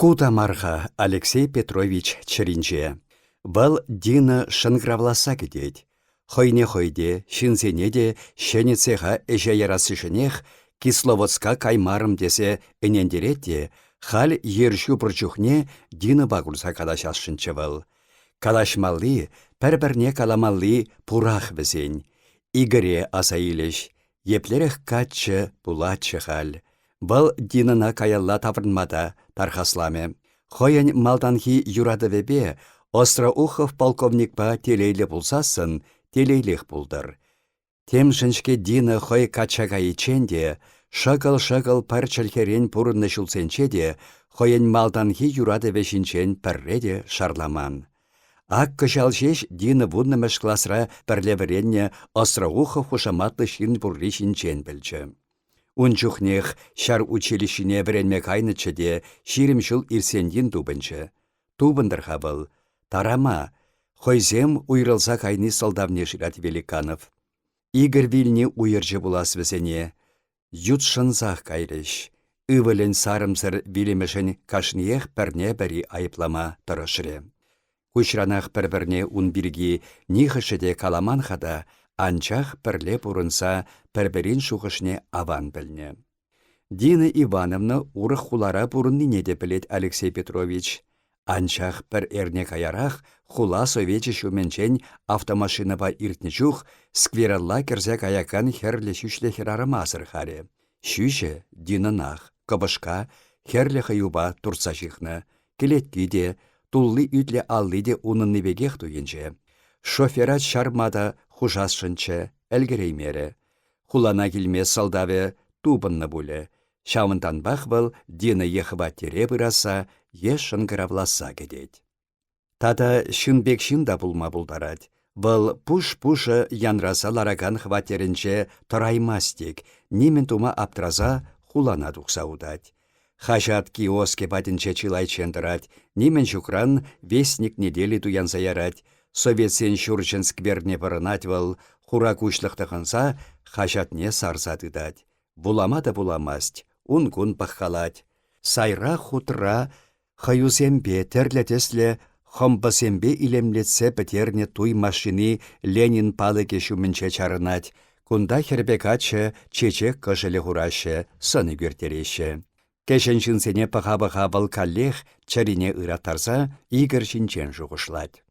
Кута марха Алексей Петрович чринче. Вăл Дина шынгравласа кедет. Хойне хойде, шинсене де, шенецеха эже ярасышынех, Кисловодска каймарым десе энендеретте, хал ершу пұрчухне Дина багурса кадашашшынчы вăл. Калашмалли, пәрбірне каламалли пурах візен. Игоре аса илеш, еплерех каччы пулатчы хал. Бұл Динына каялла таврынмада тархасламе. Хойын малданхи юрады вебе, Остроухов полковникпа телейлі пулсасын, телейліх пулдыр. Тем жіншке Дина хой качаға иченде, шықыл-шықыл парчалхерен пұрынны шулсенче де, хойын малданхи юрады вешінчен пірреде шарламан. Ак кышалшеш Дина вуднымыш классра пірлевіренне Остроухов хушаматлы шин пұрри шинчен білчі. Унчухнех шар училищине віренме кайнычы де ширимшіл ирсендин тубынчы. Тубындыр хабыл. Тарама, хойзем уйрылса кайны солдавне жират Великанов. Игорь Вильни уйыржы булас візене. Ютшынзах кайрыш. Ывылен сарымсыр вилемешін кашниех пәрне бәрі айыплама тұрышыры. Кучранах пәрбірне унбирги нихышыде каламан хада, анчах пірле пұрынса пәрбірін шуғышне аван білне. Дина Ивановна урых хулара пұрыннине де білет Алексей Петрович. Анчах пір эрне каярах хула совечі шуменчен автомашинава иртнечух сквералла керзе каякан херле шүшле херарамасыр харе. Шүші Динанах, кабышка, херле хаюба турса жихны, келетки де, тулли үтле алли де унынны вегех туйынче. Шоферат шармада хужасшынче, әлгіреймері. Хулана келме салдаве тубынны бұлі. Шауынтан бақ был Дина ехыва тере бұраса, ешін гыравласа кедет. Тада шынбек шында бұлма бұлдарад. Бұл пуш-пушы янраса лараган хватерінче тұраймастек, немен тума аптраза хулана дұқса удад. Хажат киоске бадінче чилай чендырад, немен жүкран вестник недели туян заярад, советсен шурчын скверне бұрынат выл, хура күшлықтығынса хажатне сарзадыдад. Булама да буламаст, унгун баққалад. Сайра хутра хаюзембе терлетесле хомбасембе илемлетсе петерне туй машини Ленин палыке шуменче чарынать, кунда хербекачы чечек кыжылы хурашы, сыны гөртереші. Кешен шинсене паха-паха валкаллех чарине ыратарса, Игорь шинчен жуғышлад.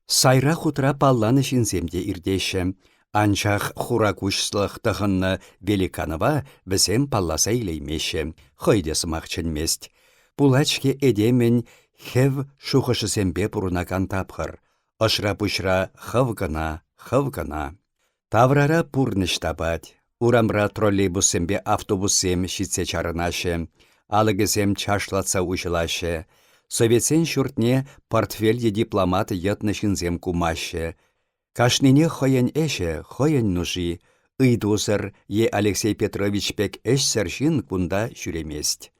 Сайра хутра палланы шинсемде ирдеші. Анчах хура күшслық тұхынны Великанова бізем палласа илеймеші, хойде сымақчын мест. Пулачке эдемен хев шухышысембе пурунакан тапхыр. Ышра-пушра хывгана. Таврара пурныш табад. Урамра троллейбусембе автобусем шитсе чарынашы. Алыгызем чашлатса ушылашы. Советсен шуртне портфелье дипломат йытны шинзем кумашы. Кашнине хоен эше, хоен нужи. Ыйдузыр е Алексей Петрович пек эш сәршін кунда жүремест.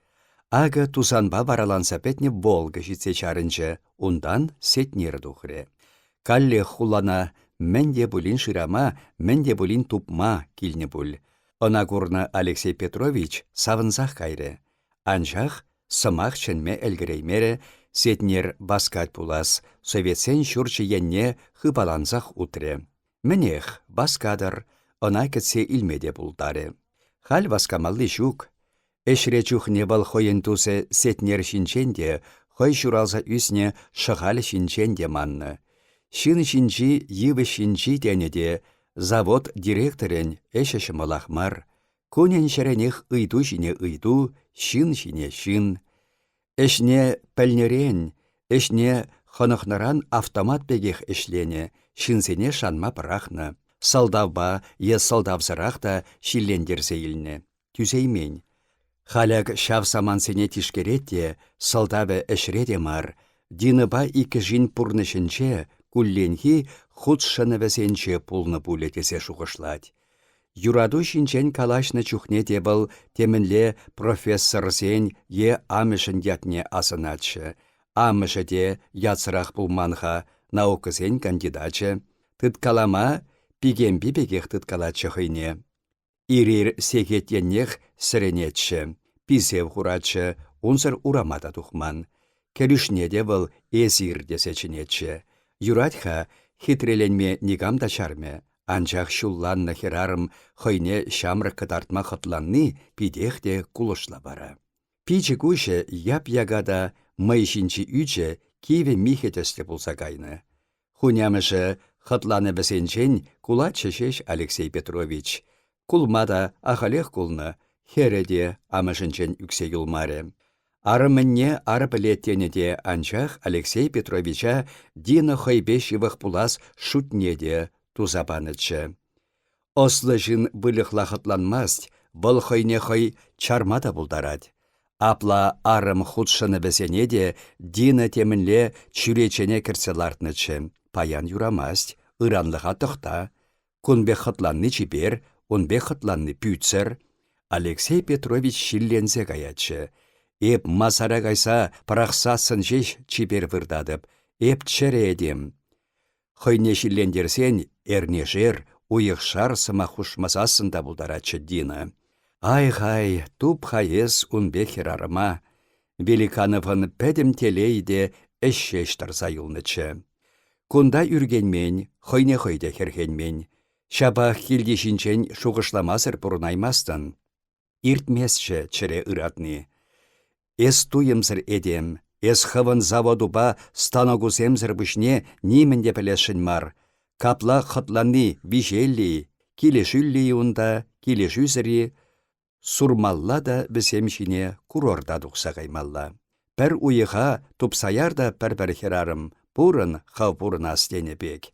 Ага тусанба бараланса петне Волга житсе чарынчы, ундан сетнер духре. Калле хулана, менде булин шырама, менде булин тупма килне бул. Она гурна Алексей Петрович савынзах кайры. Анчах сымақ чынме әлгіреймері, сетнер баскат пулас, советсен шурчы енне хыбаланзах утре. Менех баскадыр, она кетсе илмеде булдары. Хал баскамалли шук. Эшре чухне бал хойын тусе сетнер шинченде, хой шуралза үсне шығал шинченде манны. Шин шинчи, йывы шинчи денеде, завод директорен эше шымалахмар. Кунен шеренех ыйду жіне ыйду, шин жіне шин. Эшне пәлнерен, эшне хонықныран автомат бегех эшлене, шинсене шанма пырахны. Салдавба, е салдавзырақ та шиллендерзе илне. Түзеймен. Халяк шав самансене тишкеретте, салдавы эшреде мар. Диныба икі жин пурнышынче, кулленхи худ шынывесенче пулны пулетесе шуғышлать. Юраду шинчен калашны чухне дебыл темінле профессор сен е амышын ятне асыначы. Амышы де яцырақ пулманха наукысен кандидачы. Тыткалама пигемби бегех тыткалачы хыйне. Ирир секетеннех сіренетші, пизев хурачы, унсыр урамада тухман. Керюшне де вăл эсир десе ченетче. Юратха хитреленме нигам да чарме. Анчах шулланны херарым хăйне çамрăк кăтартма хăтланни пидехте кулышла бара. Пичи куçе яп ягада мăй çинчи үче киве михе тесте пулса кайнă. Хунямышы хăтланы бесенчен кулачче çеç Алексей Петрович. Кулмада ахалех кулнă, хереде амышынчен үксе юлмаре. Арымменне ары пілеттені де анчах Алексей Петровича дина хăйпе çывăх пулас шутне де тузапанычче. Ослы жын вылыхла хăтланмасть, вăл хăйне хăй чармата пултарать. Апла арым хутшыны бесене де дина темінле чүречене кірсе лартнычче. Паян юрамасть, ыранлыха тăхта. Кунбе хăтланны чипер, унбе хăтланны пӱцер. Алексей Петрович çилленсе каячче. Эп масара кайса парахсасын жеш чипер вырдадып, эп чӹре edем. Хăйне çиллендерсен эрнешер, уйăхшар сыма хушмасасын да пултаратчы дина. Ай-хай, туп хаес унбе херарыма. Великановын пәдім телейде әшшеш тарса юлнычы. Кунда үргенмен, хăйне хăйде херхенмен. Шапах килдешінчен шуғышламасыр бұрынаймастын. Иртмесче чӹре ыратны. Эс туйымсыр эдем, эс хывын заводуба станогусемсір бүшне нимінде пілешін мар. Капла хытланны вишелли, килешүлли унда, килешүсірі, сурмалла да бісемшіне курорда дұқса қаймалла. Пәр уйыға тупсаяр да пәр-пәр херарым, пурын хав пурын астене бек.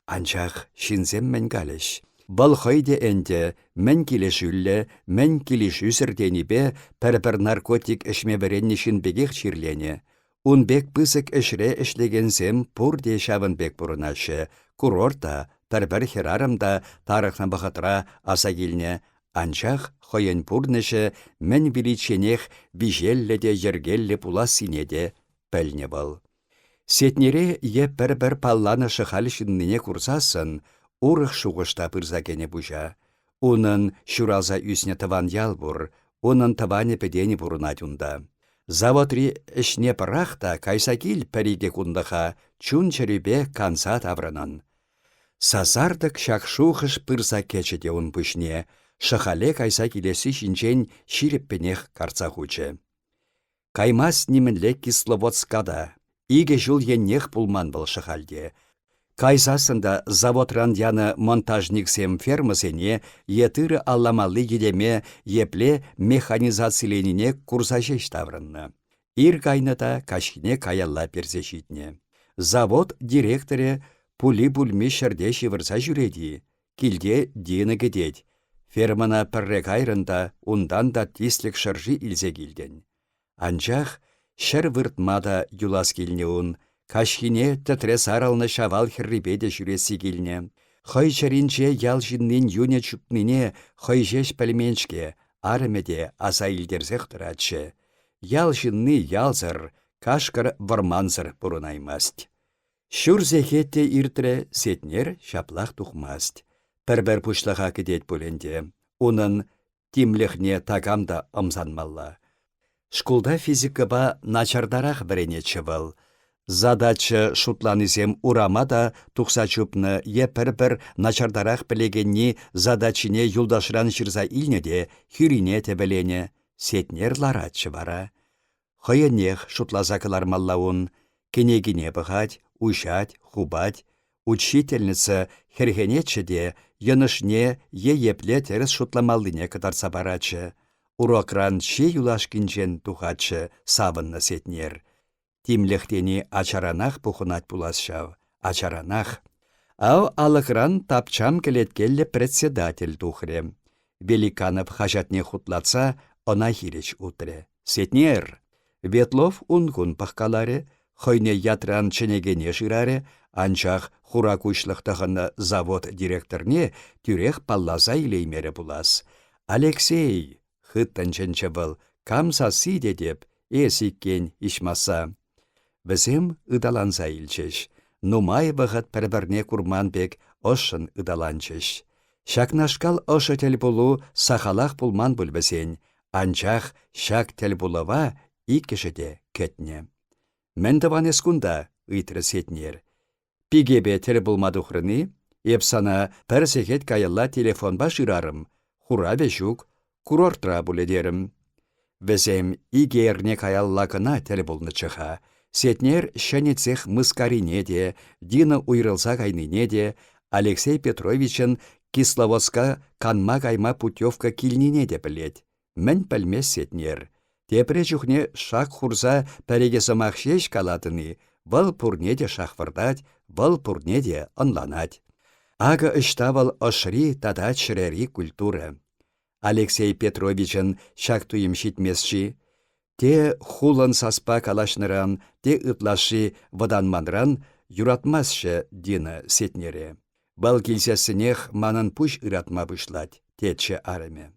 Анчах шинзем мен калеш. Бұл хойде әнде мен келешүлі, мен келешүсірдені бе пәр-пәр наркотик ішме береннішін бегех чирлене. Ун бек пысык ішре ішлегенсем пурде шавын бек пурынашы. Курорта, пәр-пәр херарымда тарықна бұқытра аса келне. Анчах хойын пурнышы мен биличенех бижелледе ергелле пула синеде пәлне был. Сетнере е пәр-пәр палланышы халшынныне курсасын, урых шуғышта пырзакене бұжа. Унын шуралза үсне тыван ял бұр, унын тыване педені бұрынат унда. Заводри ішне пырақта кайсакил пәриге кундаха чун чәрібе канса таврынын. Сазардық шақшуғыш пырза кечеде ун пүшне, шахале кайса килесі шинчен ширеппенех карца хуче. Каймас нимінле Кисловодскада, иге жул еннех пулман был шахалде. Кайсасында заводран яны монтажниксем фермасене етыры алламалы едеме епле механизациленіне курсажеш таврынны. Ир кайната кашкине каялла перзешитне. Завод директоре пули-пульме шердеші вырса жүреді, килде дені кедет. Фермана піррек айрында ундан да тислік шыржи илзе келден. Анчах шыр выртмада юлас келіне ун, кашхине тәтре саралны шавал хіррипеде жүресі келіне. Хой чаринче ял жиннин юне чупнине хой жеш пәлменшке, арымеде аса илдерсех тұратшы. Ял жинны ялзыр, кашкар варманзыр бұрынаймаст. Шүрзехетте иртре сетнер шаплах тухмаст. Пәрбәр пушлаға кедет бөленде. Унын тимлехне тагамда ымзанмалла. Шкулда физикаба начардарах біренечі был. Задача шутланызем урамада тухса чупны е пір-пір начардарах білегенні задачине юлдашран шырза илнеде хюрине тебелене сетнер ларатчы бара. Хойенех шутлазакылар маллауын, кенегине бұғать, ушать, хубать, учительница хергенечеде йынышне епле терес шутламаллыне кытарса барачы. Урокран че юлашкинчен тухачы савынны сетнер. Тимлехтени ачаранах пухынать пуласшав. Ачаранах. Ау алықран тапчам келеткелле председатель тухре. Великанов хажатне хутлаца, она хирич утре. Сетнер. Ветлов унгун пахкаларе, хойне ятран ченегене жираре, анчах хура кучлықтығыны завод директорне тюрех паллаза илеймері булас. Алексей, хыттанченче был, камса сиде деп, эсиккен ишмаса. Бізем ыдаланса илчеш. Нумай бұғыт пәрбірне курманбек ошын ыдаланчеш. Шакнашкал ошы тел булу сахалах пулман бүлбесен, анчах шак тел булава иккешеде кетне. Мен тыванес кунда, ыйтры сетнер. Пигебе тел булмадухрыны, епсана пәрсехет кайылла телефон башырарым, хурабе жук, курортра буледерім. Візем игерне каяллакына тел булны чыха. Сетнер шәнецех мыскарине де, Дина уйрылса кайныне де, Алексей Петровичын Кисловодска канма кайма путевка килнине де білет. Мен пәлмес сетнер. Тепре жүхне шақ хурса пәреге сымақшеш калатыны, вăл пурне де шахвырдать, вăл пурне де ынланать. Ага ыштавал ышри тада чрери культура. Алексей Петровичын шак туйым шитмесши, те хулан саспа калашныран, те ытлаши ваданманран юратмасшы Дина сетнере. Бал килсесінех манын пуш ыратма бұшлать, тетші арыме.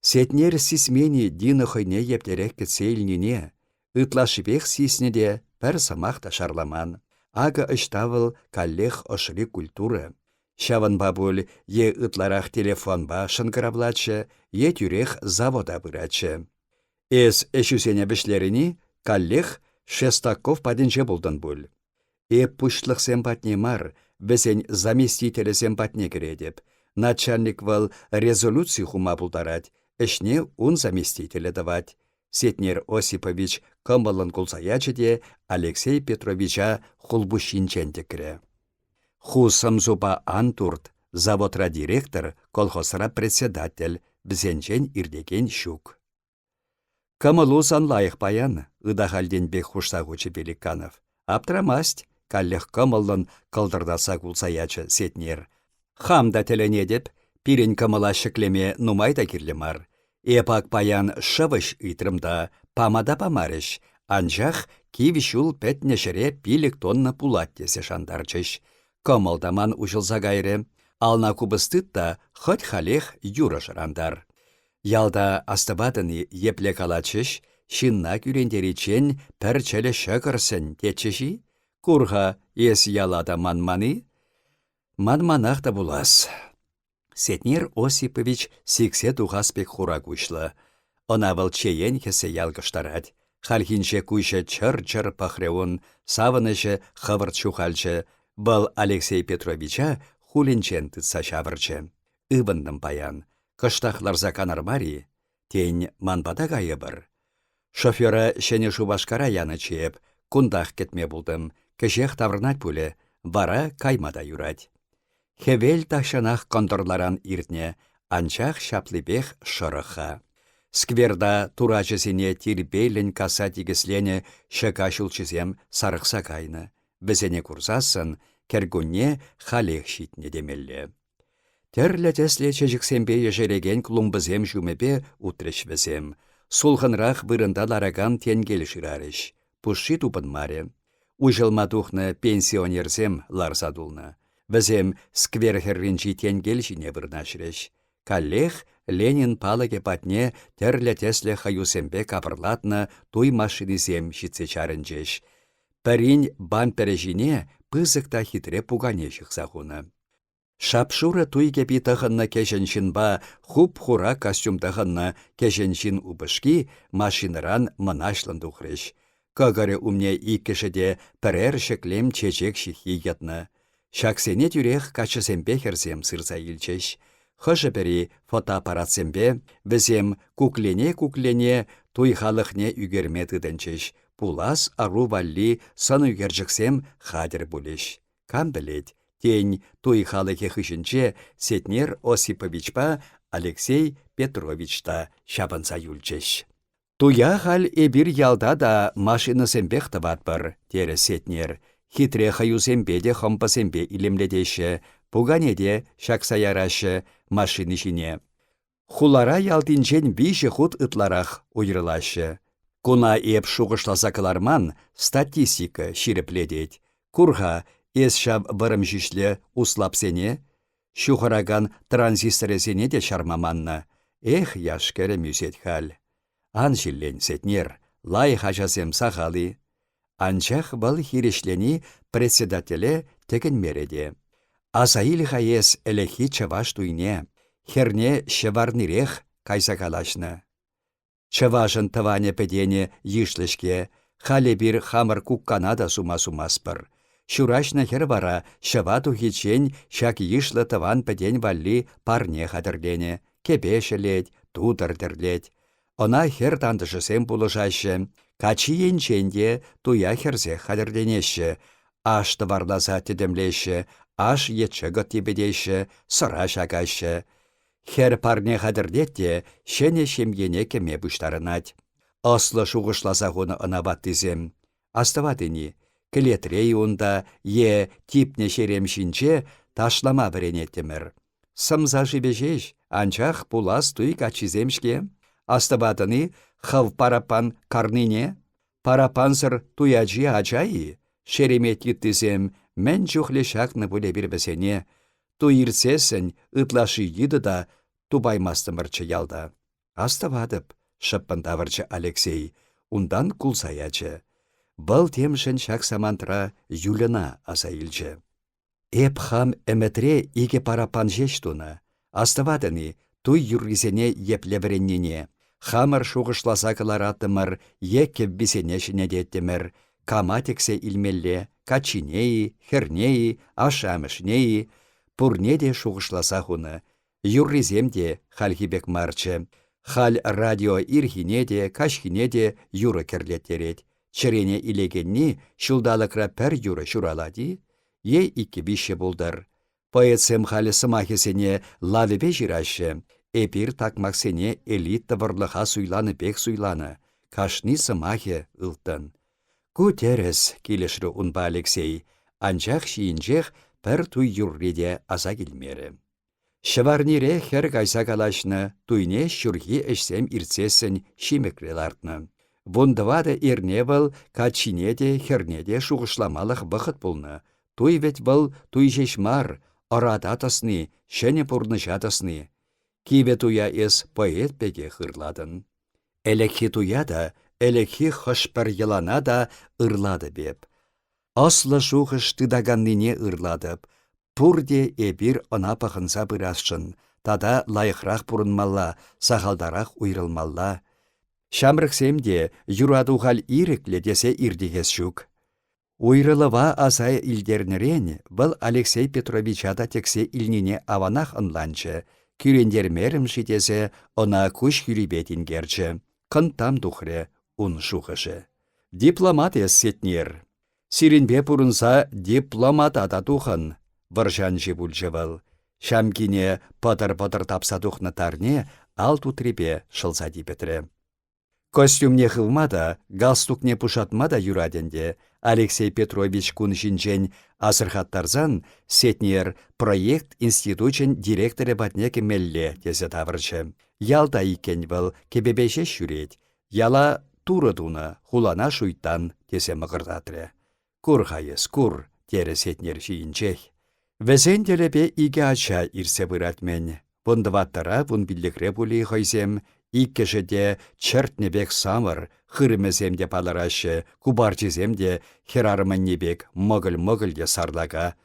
Сетнер сисмени Дина хойне ептерек кетсейлнине, ытлашыбех сиснеде пәр самахта шарламан. Ага ыштавыл каллех ышри культура. Шаван бабуль е ытларах телефонба шынкыравлачы, е тюрех завода бырачы. Эс эшусене бішлеріні каллех Шестаков паденче болдан бұл. Пушлық сэмпатне мар, бізен заместителі сэмпатне кередеп. Начальник вал резолюций хума бұлдарад, эшне он заместителі давать. Сетнер Осипович кымбалын кулсаячы де Алексей Петровича хулбушинченде кіре. Ху самзуба антурт, заводра директор, колхозра председатель, бізенчен ирдеген щук. Кымылузан лайық баян, ыдахалден бек хушсагучы Великанов. Аптрамасть, каллех кымылын кылдырдаса кулсаячы сетнер. Хамда телене деп, пирен кымыла шеклеме нумайда кирлемар. Эпак паян шывыш ыйтрымда, памада памарыш, анжақ кивишул пәтнешіре пилік тонна пулат десе шандарчыш. Кымылдаман ужылса гайры, ална кубыстытта хоть халех юра жырандар. Ялда астыбадыны епле калачыш, шинна күрендеричен пәрчелі шықырсын тетчіші, курға ес ялада манманы, манманақ да булас. Сетнер Осипович сиксе тухаспек хура кушлы. Онавыл чейен кесе ялгыштарад. Халхинче куйше чыр-чыр пахреун, савынышы хывырт шухальчы, бұл Алексей Петровича хулинчен тытса шавырчы. Ыбынным паян. Кыштахларза канармари, тень манбада гайы бір. Шофера шене шубашкара яны чеп, кундах кетме булдым, кешех таврнать пуле, вара каймада юрать. Хевел тахшанах конторларан иртне, анчах шаплыбех шырыха. Скверда турачысыне тирбейлін каса тигіслене шыкашылчызем сарықса кайны. Бізене курсасын, кергунне халех шитне демелле. Терлі тәсле чәжіксембе ежереген клумбызем жүмепе утреш візем. Сулхынрақ бұрында лараган тенгел шырарыш. Пұшши тупын маре. Ужылма тухны пенсионерзем ларсадулны. Візем сквер херринчи тенгел жіне вырнашырыш. Каллех Ленин палаге патне терлі тәсле хаюсембе капырлатны туй машинизем шитсе чарынчеш. Пәрін бампережіне пызықта хитре пугане шықсағуны. Шапшура туйге питахынна кешеншінба хуп-хура костюмтахынна кешеншін убышки машиныран мынашлын тухрыш. Кагаре умне иккешеде пірер шеклем чечек шихи ятны. Шаксене тюрех качысембе херзем сырса илчеш. Хыжы бері фотоаппаратсембе візем куклене туй халықне үгерме тыдынчеш. Пулас ару валли сын үгержіксем хадер булеш. Кам білет? Тень туй халыке хышынче Сетнер Осиповичпа Алексей Петровичта шабынса юлчеш. Туя хал эбир ялда да машинысембех табатпыр, тере Сетнер. Хитре хаюсембе хымпасембе илемледеші, пуганеде шакса ярашы машины жіне. Хулара ялтинчен биші худ ытларах уйрылашы. Куна еп шуғышласа кыларман статистика ширепледет. Курға ес шаб бұрым жишлі услапсене, шухыраган транзисторесене де шармаманна. Эх, яшкері мүсет хал. Ан жилен Сетнер, лай хажасем сахалы. Анчах был хирешлени председателе теген мереде. Азаил хаес элехи чаваш туйне, херне шеварнирех кайса калашны. Чавашын тыване педене ишлешке, Халі бір хамыр куккана да сума-сумаспыр. Шурашна хер вара шывату хичен шак йышлы тыван пӹден валли парне хатырлене, кепешелет, тутыр-тӹрлет. Она хер тандышысем пулышашы, качи енченде туя херзе хатырленеші, аш тыварласа тедемлеші, аш етші гыттибедеші, сыра шагашы. Хер парне хатырлетте, шене шемгене кеме бұштарынат. Аслы шуғышласа ғуны ынаваттызем. Астыватыни, кілетрей унда е типне шеремшінче ташлама біренеттімір. Сымза жібежеш, анчах пулас туй качиземшке. Астыватыни хав парапан карнине, парапансыр туяджи ачайы. Шеремет еттізем, мен жүхлі шақны бұле бір бізене. Туйырцесін ытлашы еді да тубаймастымырчы ялда. Астывадып, шыппындавырчы Алексей, ундан кулсаячы. Бұл темшін шак самантра юлына азайылчы. Эп хам әмітре иге парапан жеш туны. Астывадыны туй юргізене еплевреннене. Хамыр шуғышласа кыларатымыр, еккеп бисене шинедеттімір. Каматексе илмелле, качинеи, хернеи, ашамышнеи, пурнеде шуғышласа хуны. Юрриземде халхибек марчы. Хал радио ирхинеде, кашхинеде юры керлеттерет. Чырене илегенни шулдалықра пәр юры шуралади, е икки бише булдар. Поэтсем халі сымахесене лавебе жирашы, эпир такмаксене элит тавырлыха суйланы бек суйланы, кашни сымахе ылтын. Кутерес келешрі унба Алексей, анчах шиінчех пәр туй юрреде аза келмері. Шыварнире хер кайса калашны, туйне шүрхи эшсем ирцесін шимекрелартны. Бундывады ирне был качинеде хернеде шуғышламалық бұқыт бұлны. Туй вет был туй жешмар, орататасны, шәне пұрны жатасны. Киве туя ес поэт беге хырладын. Элекхи туя да, элекхи хышпыр йылана да ырлады беп. Аслы шуғыш тыдаганныне ырладып, пурде эбир ына пахынса бұрасшын, тада лайықрақ бұрынмалла, сағалдарақ уйрылмалла. Шамрықсемде юрадуғал ирекле десе ирдегес шук. Уйрылыва азай илдернерен бұл Алексей Петровичада тексе илнине аванах ынланчы, күрендермерім житесе она күш юрибетін герчі, қынтам дұхре ұн шуғышы. Дипломат ес сетнер. Сиренбе бұрынса дипломат ада дұхын, варжан жебулжы был. Шамкине патыр-патыр тапса дұхны тарне ал тутребе шылса дипетірі. Костюмне хылмада, галстукне пушатмада юраденде, Алексей Петрович кун жинжен азырхаттарзан сетнер проект институтчен директоры батнеке мелле тезе тавырчы. Ялда икен был кебебеше шүрет, яла турыдуны хулана шуйттан тезе мығырдатры. Кур хайыз, кур, тере сетнер жиінчех. Везен телепе иге ача ирсе бұратмен. Бұндываттара бұн білдікре бұлі хайзем, иккешеде чертнебек самыр, хырымеземде паларашы, кубарчиземде херарманнебек мығыл-мығылде сарлага.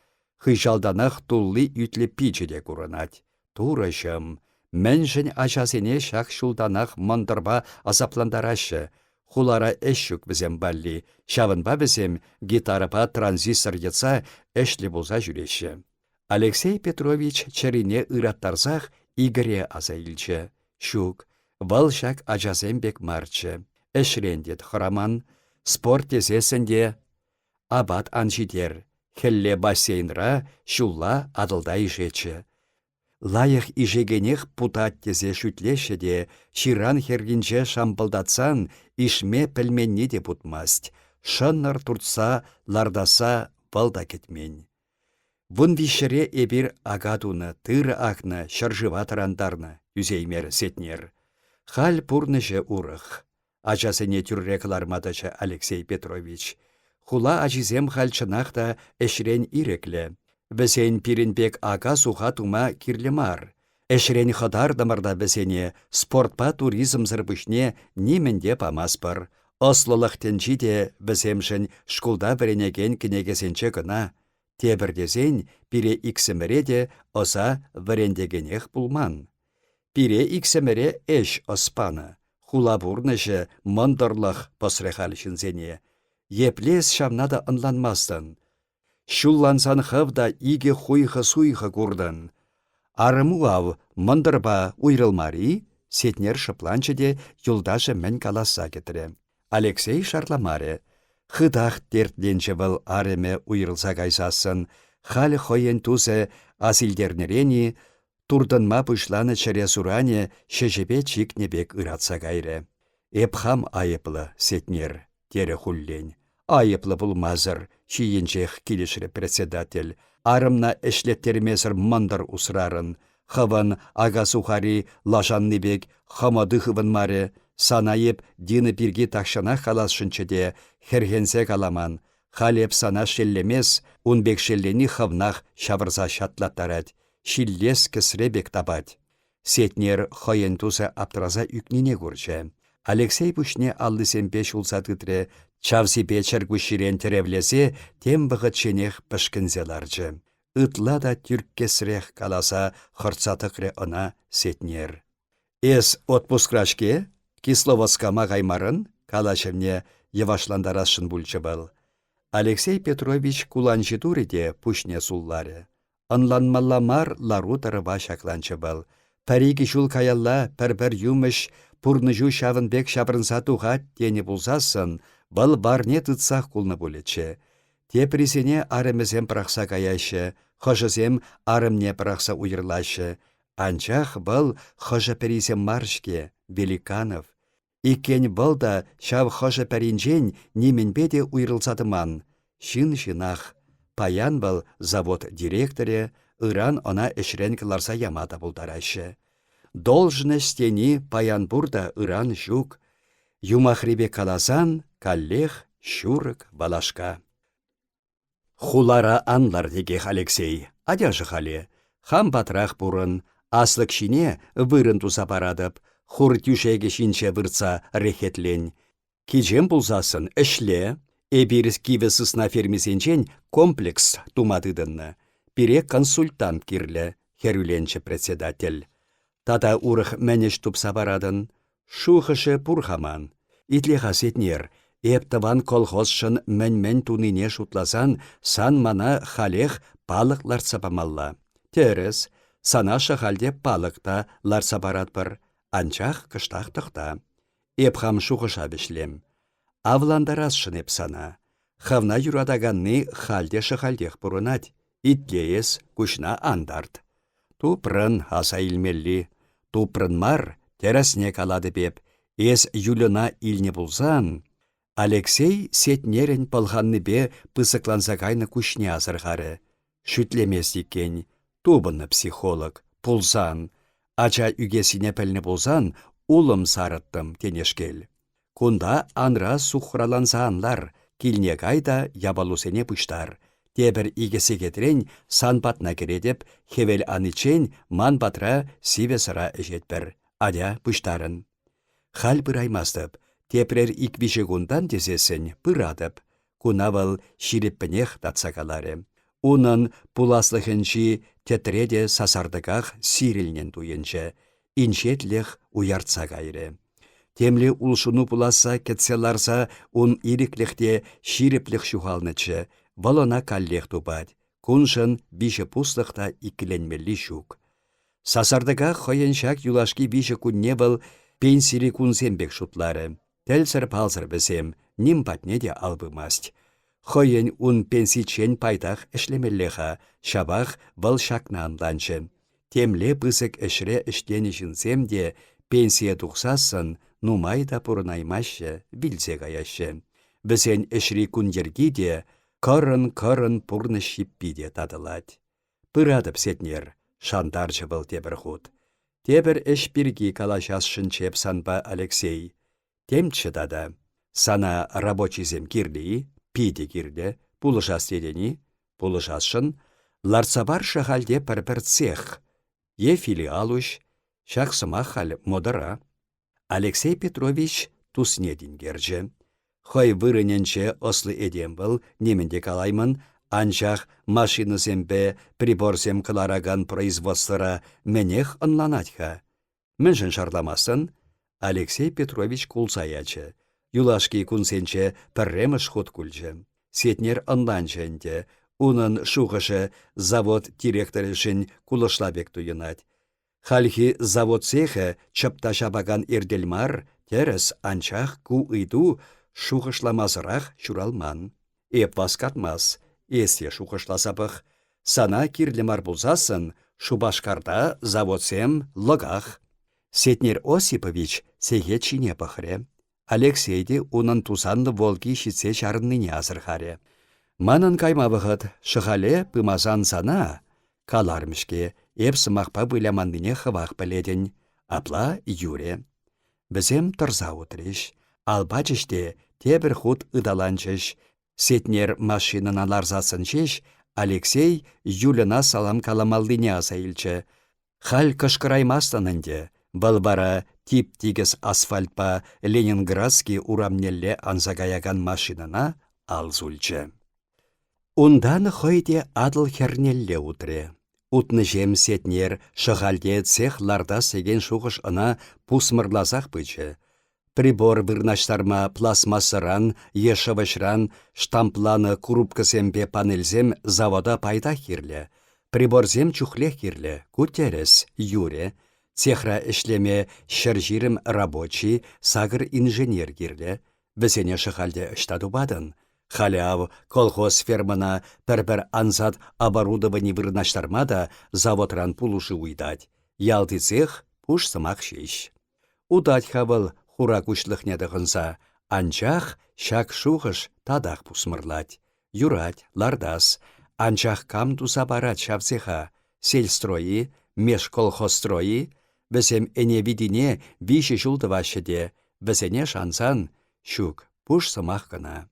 Хыжалданақ тулли үтлі пичеде күрінат. Турышым, мәншін ачасене шақ шулданақ мандырба азапландарашы. Хулара әшшүк бізем балли, шавынба бізем гитарыпа транзистор етса әшлі болса жүреші. Алексей Петрович чарине ыраттарзақ игіре азайлчы. Шук, вал шак ачасембек марчы. Әшрендет хыраман, спорт тезесінде абат анжидер. Хелле бассейнра шулла адылдай жечі. Лайық ижегенех путат тезе шүтлеші де, ширан хергінче шампылдатсан, ишме пілменне де путмаст. Шыннар туртса, лардаса балда кетмен. Вун вишіре эбір агадуны, тыры ақны, шаржыва тарандарны, юзеймер сетнер. Хал пурныжы урық. Ачасыне түрреклармадычы Алексей Петрович. Хула ачизем халчынақта әшрен иреклі. Бізен пирінбек ага суға тума кирлемар. Әшрен хадар дамарда бізене спортпа туризм зырбышне неменде памаспыр. Ослылықтен жиде біземшін шкулда біренеген кінегесенче гына. Тебірдезен пире иксіміреде оса вірендегенех пулман. Пире иксіміре әш оспаны. хулабурнышы мындырлық посрехал шынзене. Еплес шамнада ынланмастын. Шуллансан хывда иге хуйхы-суйхы курдын. Арыму ав мындырба уйрылмари, сетнер шыпланчыде юлдашы мен каласа кетірі. Алексей шарламаре. Хыдах дертленче был ареме уйрылса кайсасын, халі хойен тусе асилдернерени, турдынма пышланы чыре суране шешепе чикнебек ыратса кайры. Эпхам айыплы сетнер, тере хуллен. Айыплы булмазыр, чиенчех килешре председатель. Арымна эшлеттермесір мандыр усрарын. Хывын ага сухари лажанныбек хамады хывын маре. Санайып дины пирги тақшана халасшынчыде хергенсе каламан. Халеп сана шеллемес, унбек шеллени хывнах шавырза шатлаттарад. Шиллес кісребек табад. Сетнер хойен туса аптраза үкнене көрчі. Алексей пүшне аллысен пеш улса тытре, чавси печер күшірен теревлесе, тем бұғыт шенех пішкінзеларчы. Ытла да түрккесрех каласа хырцатықре ына сетнер. Эс отпускрашке, кисловоскама гаймарын, калашымне евашландарашын бүлчі был. Алексей Петрович куланчы туриде пүшне суллары. Анланмалламар лару тарыба шакланчы был. Париги жул каялла пір-бір юмыш пурныжу шавынбек шабрынса туға тені бұлзасын, бұл барне тұтсақ кулны бұлетші. Теприсене арымызем прақса каяшы, хожызем арымне прақса уйырлашы. Анчах бұл хожа перисем маршке, Великанов. Икен бұл да шав хожа перинжен неменбеде уйрылсатыман. Шын-шынах. Паян был завод директоре, ыран она эшрен кыларса ямада бұлдарашы. Должностени паян бурда ыран жук. Юмахребе каласан, каллех, шурык, балашка. Хулара анлар дегех Алексей. Адяжы халі. Хам батрақ бұрын, аслык шине вырын туса парадып, хур тюшеге шинче вырца рехетлен. Кичем бұлзасын эшле, эбиріс киве сысна фермесенчен комплекс тумадыдынны. Пире консультант кирлі, херюленче председатель. Тата урых мәнеш тупса барадын, шухышы пурхаман. Итле хасетнер, эптыван колхозшын мән-мән тунине шутласан, сан мана халех палық ларсапамалла. Терес, санашы халде палықта ларсапарат бір, анчах кыштақ тұқта. Эпхам шухыша бішлем. Авландарасшын эпсана. Хавна юрадаганны халде шахалдех бұрынат. Итлеес күшна андард. Тупрын аса илмелли. Тупрын мар терасне калады беп. Эс юлына илне булзан. Алексей сетнерен пылғанны бе пысыкланса кайны күшне азырғары. Шүтлемес екен. Тубынны психолог. Пулзан. Ача үгесіне пәліне булзан, улым сарыттым тенешкел. Кунда анра сухраланса анлар. Килне кайда ябалусене пыштар. Тебір игесі кетірен сан батна кередеп, хевел анычен ман батра сиве сыра әжетпір. Адя пыштарын. Хал бұраймастып, тепрер иквиші күндан тезесін бұрадып. Кунавал ширеппінех татсакалары. Унын пуласлығынши тетреде сасардығақ сирілнен туйынчы. Иншетлех уяртса кайры. Темле улшыну пуласа кетселарса ун ириклехте ширеплех шухалнычы. Балона каллех тупать. Куншын биші пуслықта икіленмелі шук. Сасардыға хойыншак юлашки биші күнне был пенсири кунсембек шутлары. Тәлсір палсыр бізем, ним патне де албымаст. Хойын ун пенсичен пайтах эшлемеллеха, шабах был шакна анланчы. Темле пысык эшре эштенішінсем де пенсия тұқсасын, нумайда пұрнаймашы, білзе гаяшы. Бізен эшри күндергі де, Кырын-кырын пурны шиппиде тадылать. Пырадып сетнер, шандарчы был тебір худ. Тебір эшпирги калашасшын чеп санба Алексей. Темчі дада. Сана рабочизем кирли, пиде кирлі, пулышас тедені, пулышасшын, ларцабар шахалде пір-пір цех. Е филиалуш, шақсыма хал модыра. Алексей Петрович туснедін герже. Хой вырыненче ослы эдем был, неменде калаймын, анчах машинысемпе приборсем кылараган производствора менех ынланатха. Міншін шарламасын, Алексей Петрович кулсаячы. Юлашки кунсенче пірреміш ход күлчі. Сетнер ындан жэнде. Унын шухышы завод директорышын кулышлабек туйынать. Хальхи завод цехы чыпта шабаган эрделмар, терес анчах ку ыйду шухышламазырақ чуралман. Эп васкатмас, эсте шухышласапых. Сана кирлемар булзасын, Шубашкарда заводсем лыгах. Сетнер Осипович сеге чине пăхре. Алексейде унын тусанды волги шитсе чарынныне азырхаре. Манын кайма вăхăт шăхале пымазан сана, калармешке, эп сымахпа выляманныне хывах пеледен. Апла юре. Бізем тұрза утреш. Албачыште тебір худ ыдаланчыш. Сетнер машинын аларзасын чеш, Алексей Юлина салам каламалдыне аса илчче. Халь кышкыраймастанынде, балбара тип-тигіз асфальтпа Ленинградский урамнелле анзагаяган машинына алзульчче. Ундан хойде адыл хернелле утре. Утны жем сетнер шыхалде цех ларда сеген шуғыш ына пусмырлазақ бычы. Прибор вырнаштарма пластмассыран, ешывышран, штампланы курупкысембе панельзем завода пайда хирле. Приборзем чухле хирле, кутерес, юре. Цехра ішлеме шыржирім рабочий, сагыр инженер хирле. Бізене шыхалде ыштаду бадын. Халяв колхоз фермана пір-пір анзат оборудование вырнаштармада заводран пулушы уйдать. Ялды цех пуш сымақ шеш. Удать хавыл хура күшліхне дығынса, анчах шак шуғыш тадақ пусмырлать. Юрать, лардас, анчах кам туса барат шавцеха, сельстройы, межколхозстройы, бізем эне видине виші жылды вашеде, бізене шансан, шук пуш сымақ гына.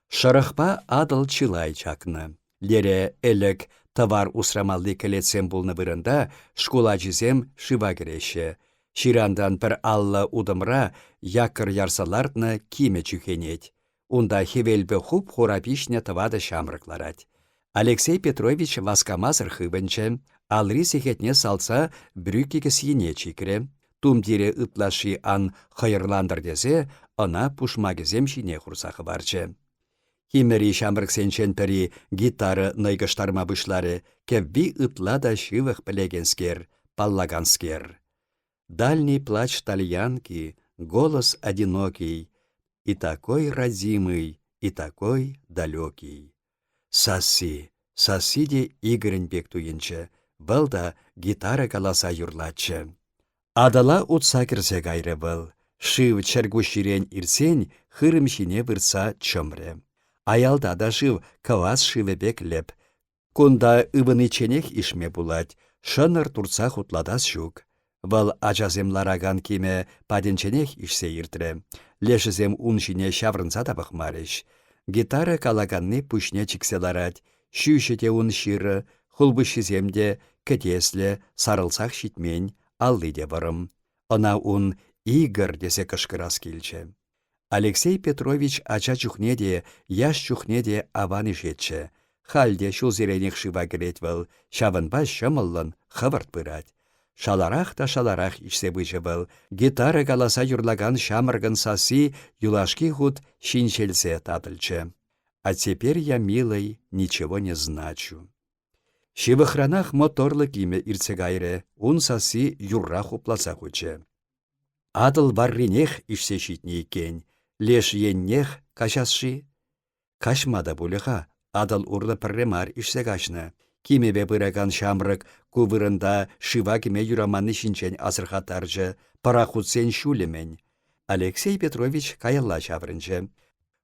Шырықпа адыл чилай чакны. Лере әлік товар усрамалды келетсем бұлны бірінда школа жізем шыва кереші. Ширандан бір алла удымра якыр ярсалардны киме чүхенет. Унда хевелбі хуп хурапишне тывады шамрыкларать. Алексей Петрович васкамазыр хыбынчы, алри сехетне салса брюкеге сиене чикре. Тумдире ытлаши ан хайырландыр дезе, ына пушмагезем шине хурсақы барчы. Химери шамрыксенчен пери гитары найгыштарма бұшлары, кевви ытла да шивых пелегенскер, паллаганскер. Дальний плач тальянки, голос одинокий, и такой родимый, и такой далекий. Саси, сасиде Игоренбек туйынчы, был да гитара каласа юрлатчы. Адала утса кірсе гайры был, шив чергу ширен ирсен, хырым шине вырса чымры. Аялда да жив кавас шивебек леп. Кунда ыбыныченех ишме булать, шыныр турца хутладас жук. Вăл ачасем лараган киме паденченех ишсе иртре. Лешізем уншине шаврынса да бахмарыш. Гитара калаганны пушне чикселарать, шүйшете ун ширы, хулбышиземде кәтесле сарылсақ шитмен аллыде варым. Она ун Игорь десе кышкырас келче. Алексей Петрович ача чухнеде, яш чухнеде аваны жетче. Халде шул зеренех шыва керет вăл, шавынба шымыллын хывырт пырать. Шаларах та шаларах ишсе бычы был. Гитара каласа юрлаган шамыргын саси юлашки худ шинчелсе татылчы. А теперь я, милый, ничего не значу. Шивыхранах моторлы киме ирцегайре, ун саси юррах упласа хуче. Адыл барринех ишсе шитне иккен, леш еннех кашасши. Кашмада булыха, адыл урлы пірремар ишсе кашны. Кимебе быраган шамрык кувырында шыва киме юраманны шинчен азырхатаржы, парахутсен шулемен. Алексей Петрович каялла шаврынчы.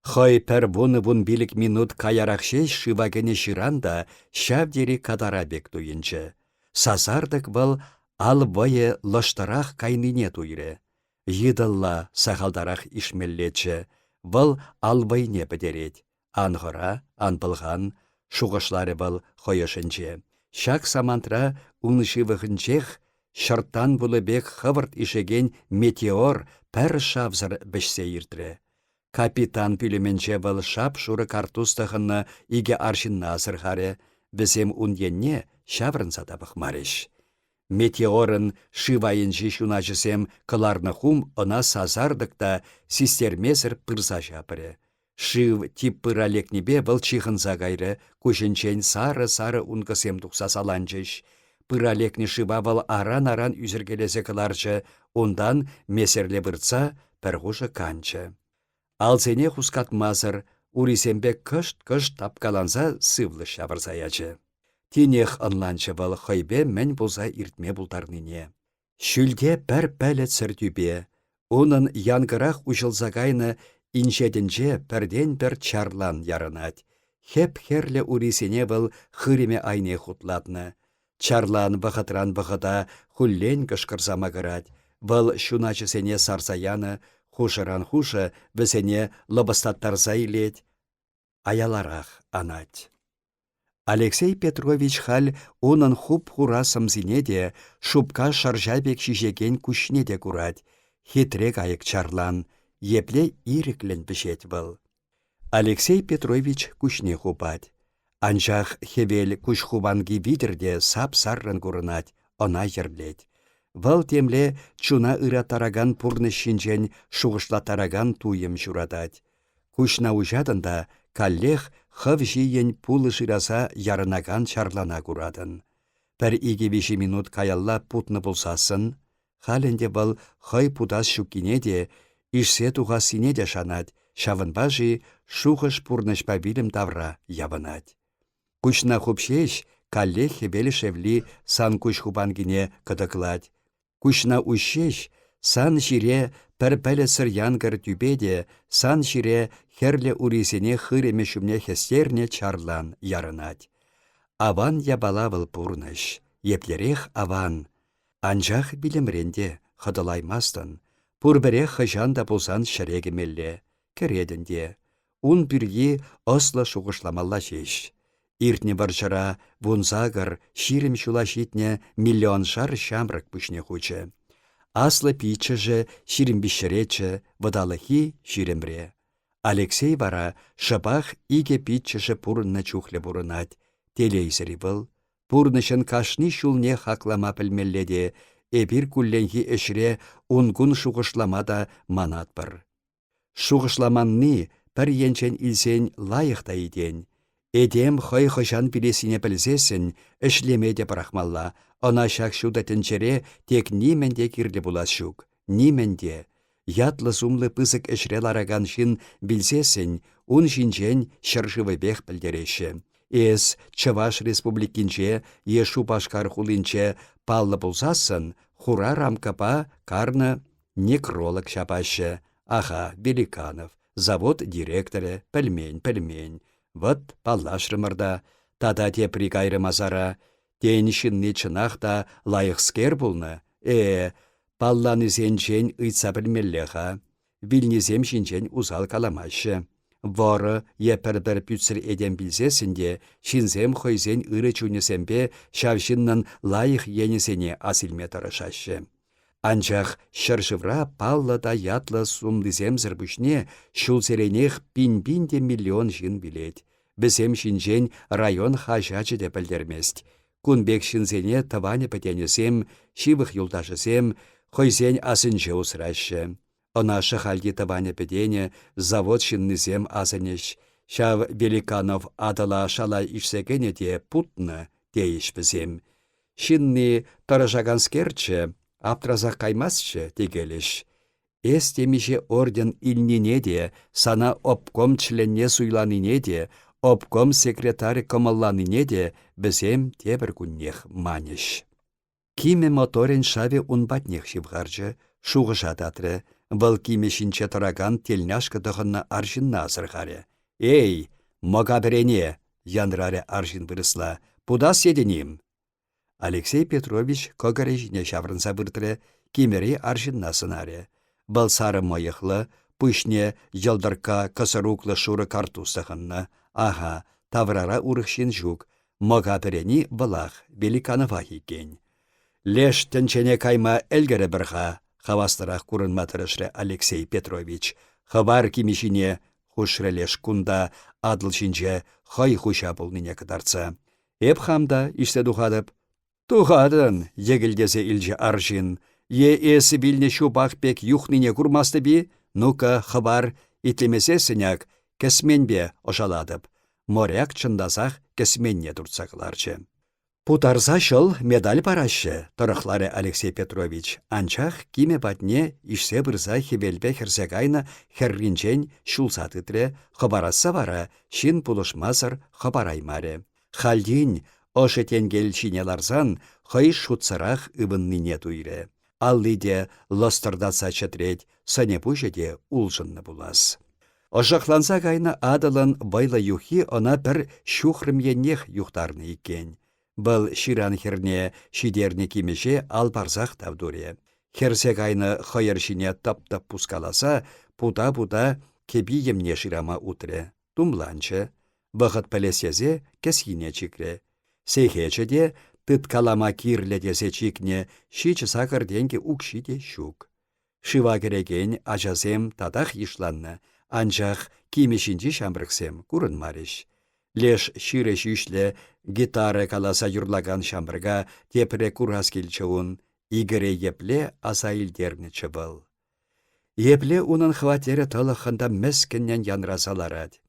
Хой пір вун билік минут каярахшеш шыва кене шыранда шавдері кадарабек туйынчы. Сазардык был ал вое лыштырах кайныне туйре. Йыдылла сахалдарах ишмеллечі, был ал вайне бідерет. Ангыра, анпылған, шуғышлары был хойышынче. Шак самантра унышывығынчех, шырттан бұлыбек хывырт ишеген метеор пәр шавзыр бішсе иртре. Капитан пүліменче был шап шуры картустығынны иге аршынна асырхаре, бізем уньенне шаврынса табық марыш. Метеорын шывайынжы шуначысем кыларны хум ына сазардық та систермесір пырса жапыры. Шыв тип пыралекнебе бұл чихынса кайры, көшінчен сары-сары ункысем тұқса саланчыш. Пыралекні шыва бұл аран-аран үзіргелесе кыларчы, ондан месерле бұртса пірғушы канчы. Алсене хускатмазыр, урисембе кышт-кышт тапкаланса сывлы шабырсаячы. Тинех ынланчы бұл хойбе мән болса иртме бұлдарныне. Шүлде пәр пәлет сіртюбе, оның янгырақ ұшылзағайны иншедінже пәрден бір чарлан ярынат. Хеп херле урисене бұл хыреме айне хутлатны. Чарлан вғытран вғыда хуллен кышкырзама кырат. Бұл шуначысене сарсаяны, хушыран хушы бізене лыбыстаттарса илет. Аяларақ анать. Алексей Петрович хал онын хуп хурасым зинеде шупка шаржабек шишеген күшнеде курать. Хитрек айык чарлан, епле иреклен бішет был. Алексей Петрович күшне хупать. Анжақ хевел күш хубанги видерде сап-саррын курынать, она ерлет. Вăл темле чуна ыра тараган пурны шинчен шуғышла тараган туйым журадать. Күшна ужадында каллех хăв жиен пулы шыраса ярынаган чарлана курадын. Пір 2-5 минут каялла путны булсасын, халенде бұл хăй путас шуккине де, ишсе туға сине де шанать, шавынба жи шуғыш пурнышпа билім тавра ябынать. Күшна хупшеш каллех хебелі шевли сан күш хупангине кыдыклать. Күшна ушеш сан шире пір пәлі сыр янгыр тюбеде, сан шире херле урисене хыреме шумне хестерне чарлан ярынать. Аван ябалавыл пурныш, еплерех аван. Анжақ билемренде хыдылаймастын, пурберех хыжанда пулсан шәрегемелле, кередінде. Ун пүрге ослы шуғышламалла жеш. Иртне баржыра вунзагыр ширим шулашитне миллионшар шамрак пүшне хучы. Аслы пичыжы ширимбишшеречі, вадалыхи ширемре. Алексей вара шапах иге пичыжы пурынна чухле бурынать. Телейсері был. Пурнышын кашни шулне хаклама пілмелледе, эпир күлленхи эшре унгун шуғышламада манат бір. Шуғышламанны пір енчен илсен лайықта иден. Эдем хой хышан пилесіне білзесін, ішлемеде бірақмалла. Она шак шуда тінчере тек нименде кирлі булас шук. Нименде. Ятлы сумлы пысык эшре лараган шин білзесін, ун шинчен шыршывы бех білдереші. Эс Чаваш республикинче, ешу башкар хулинче паллы булсасын, хура рамкапа карны некролог шапашы. Аха, Великанов, завод директоры, пельмень. Вот паллашрымырда, тада те прикайры мазара, теншінне чынақта лайықскер бұлны. Палланы зенчен ұйтса білмеллеға, вилнезем шинчен узал каламашы. Воры епір-бір пүтсір еден білзесінде, шинзем хойзен ыры чунесембе шавшиннан лайық енесене асилме тарашашы. Анчах шыршывра паллы да ятлы сумлызем зірбүшне шулсеренех пин-пинде миллион жин билет. Бізем шинжен район хажачы де білдермест. Кунбек шинзене таване пәтенесем, шивых юлдашысем, хойзен асынчы усрашы. Она шахальди таване пәтене завод шиннызем асынеш. Шав Великанов адала шала ишсекене де путны дейіш бізем. Шинны тарашаган скерчі, аптразақ каймасчы дегелеш. Эс темеше орден илнине де, сана обком членне суйланыне де, обком секретарь комалланыне де, бізем тебір күннех манеш. Киме моторен шаве унбатнех шивғаржы, шуғыша татры, бұл киме шинче тараган телняшка дұғынна аршынна азырғары. Эй, моға бірене, яндрары аршын бұрысла, пуда седенім. Алексей Петрович когарежіне шаврынса бұртыры, кемері аршынна сынаре. Бұл сары мойықлы, пүшне елдырка кысыруклы шуры картусығынны. Аха, таврара урықшын жүк, моға бірені бұлақ, Великанова екен. Леш тінчене кайма әлгірі бірға, хавастырақ күрінматырышры Алексей Петрович. Хабар кемешіне хушрелеш кунда адыл шинче хай хуша бұлныне кыдарца. Эп хамда ішті дұғадып, Тухадын, егілдесе илче аржин. Е эсі білне шубақ пек юхнине курмасты би, нука хабар итлемесе сыняк, кәсменбе ожаладып. Моряк чындасақ кәсменне туртсақларчы. Путарса шыл медаль парашы, тұрықлары Алексей Петрович. Анчах киме батне ишсе бұрза хебелбе херсегайна херринчен шулсатытре, хабараса вара, шин пулышмасыр хабараймаре. Халдин, ошы тенгел чинеларзан, хай шутсарах ыбыннине туйре. Аллиде лостырдаса чатреть, сане пужеде улжынны булас. Ожақланса кайна адылын байла юхи она бір шухрымйеннех юхтарны иккен. Бұл ширан херне шидерне кимеше алпарзақ тавдуре. Херсе кайны хайыршине тап-тап пускаласа, пуда-пуда кеби емне ширама утре. Тумланчы, бұғыт пілесезе кәсхине чикре. Сейхече де тыт калама кирле десе чикне, шичі сақыр денге укшиде шук. Шыва кереген ажазем тадах ишланны, анчах кимешінчі шамбрықсем курын мариш. Леш шире шишле гитара каласа юрлаган шамбырга тепре курас келчеун, игіре епле аса илдерне чыбыл. Епле унын хватере тылықында мәскіннен янрасаларад.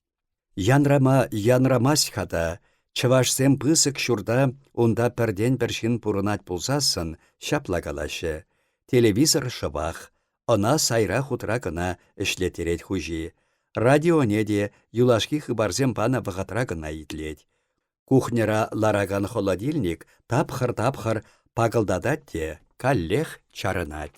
Янрамас хада, чывашсем пысык шурда унда пірден біршін пурынат пулсасын шаплагалашы. Телевизор шыбақ, она сайра хутра гына ішлетерет хужи. Радио неде юлашки хыбарзем пана вғатра гына итлет. Кухнера лараган холодильник тапхыр-тапхыр пагылдадат те, каллех чарынат.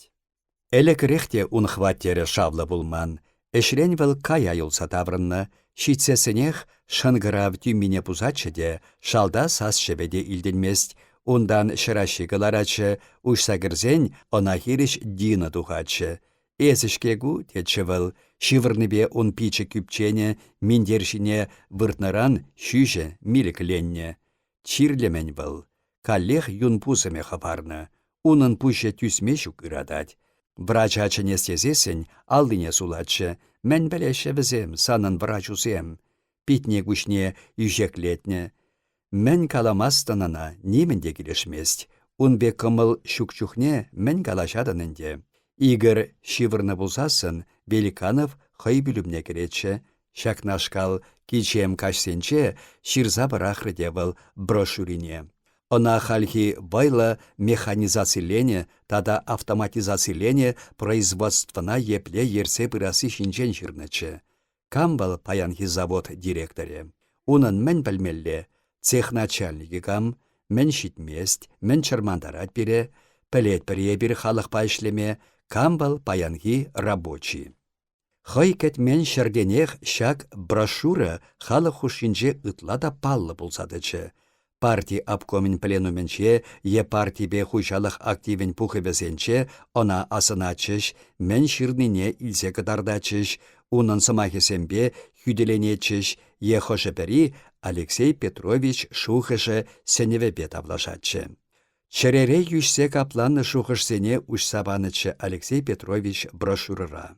Элекрехте ун хваттере шавлы булман. Эшрен віл кая юлса таврынны, шитсесінех шынгырав тюмине пузачы де, шалда сас шебеде илденмест, ундан шыраши гыларачы, ушса кірзен она хириш дина тухачы. Эсішкегу тетші віл, шивырныбе он пичі күпчене, миндершіне выртнаран шүйші милікленне. Чирлемен віл, каллех юн пусыме хабарны, унын пушы түсме шук ырадать. Врач ачыне сезесін, алдыне сулатшы, мән бәлеші візем, санын врач усем. Питне күшне үйжеклетне. Мән каламастанана немінде келешмест. Унбе кымыл шукчухне мән калашадынынде. Игорь шивырны булсасын, Великанов хай бүлімне керетші. Шакнашкал кичем кашсенче ширза бірақры девіл брошюрине. Она хальхи байла механизацилене, тада автоматизацилене производствына епле ерсе пырасы шинчен шырнычы. Камбал паянхи завод директоре. Унын мен білмелле, цех начальники кам, мен шитмест, мен чармандарат бире, пілет біре бір халық пайшлеме, камбал паянхи рабочий. Хайкет мен шарденех шак брошюра халық хушинче ытлада паллы булсадычы. Парти обкомин пленуменче, е партибе хучалық активен пухыбесенче, она асыначыш, мен ширнине илсе кыдардачыш, унын сымахесембе хүделенечыш, е хошепери Алексей Петрович шухышы сеневебе тавлашатчы. Черере юшсе капланны шухышсене ушсабанычы Алексей Петрович брошюрыра.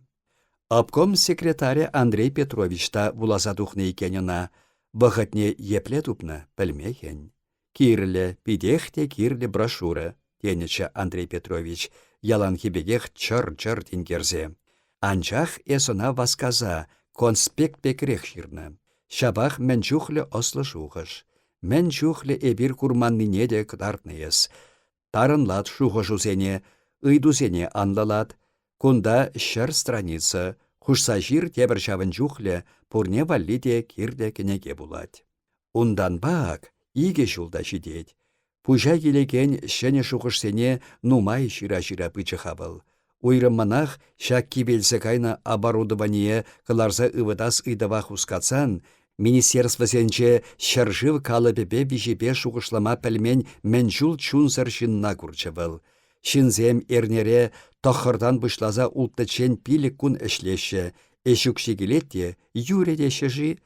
Обком секретаре Андрей Петрович та вуласа тухны икенена, вғытне епле тупны пілмейхен. Кирлі, пидехте кирлі брошюры, тенечі Андрей Петрович, ялан хибегех чыр-чыр тингерзе. Анчах эсона васказа, конспект пекрех ширны. Шабах мен чухлі ослы шухыш. Мен чухлі эбир курманныне де кыдартны ес. Тарынлат шухыш узене, ыйдузене анлалат. Кунда шыр страница, хушса жир тебір шавын чухлі, пурне валлиде кирде кенеге булать. Ундан бак, иге жулда жидет. Пужа келеген шәне шухышсене нумай шира-шира пычыха был. Уйрымманах шак кибелсе кайна оборудование кыларса ывыдас ыдавах ускатсан, министерствосенче шаржыв калыбепе бижепе шухышлама пәлмен мәнжул чунсар шинна курчы был. Шинзем эрнере тохырдан бұшлаза улттычен пилік күн әшлеші, эшукші келетте, юредеші жи.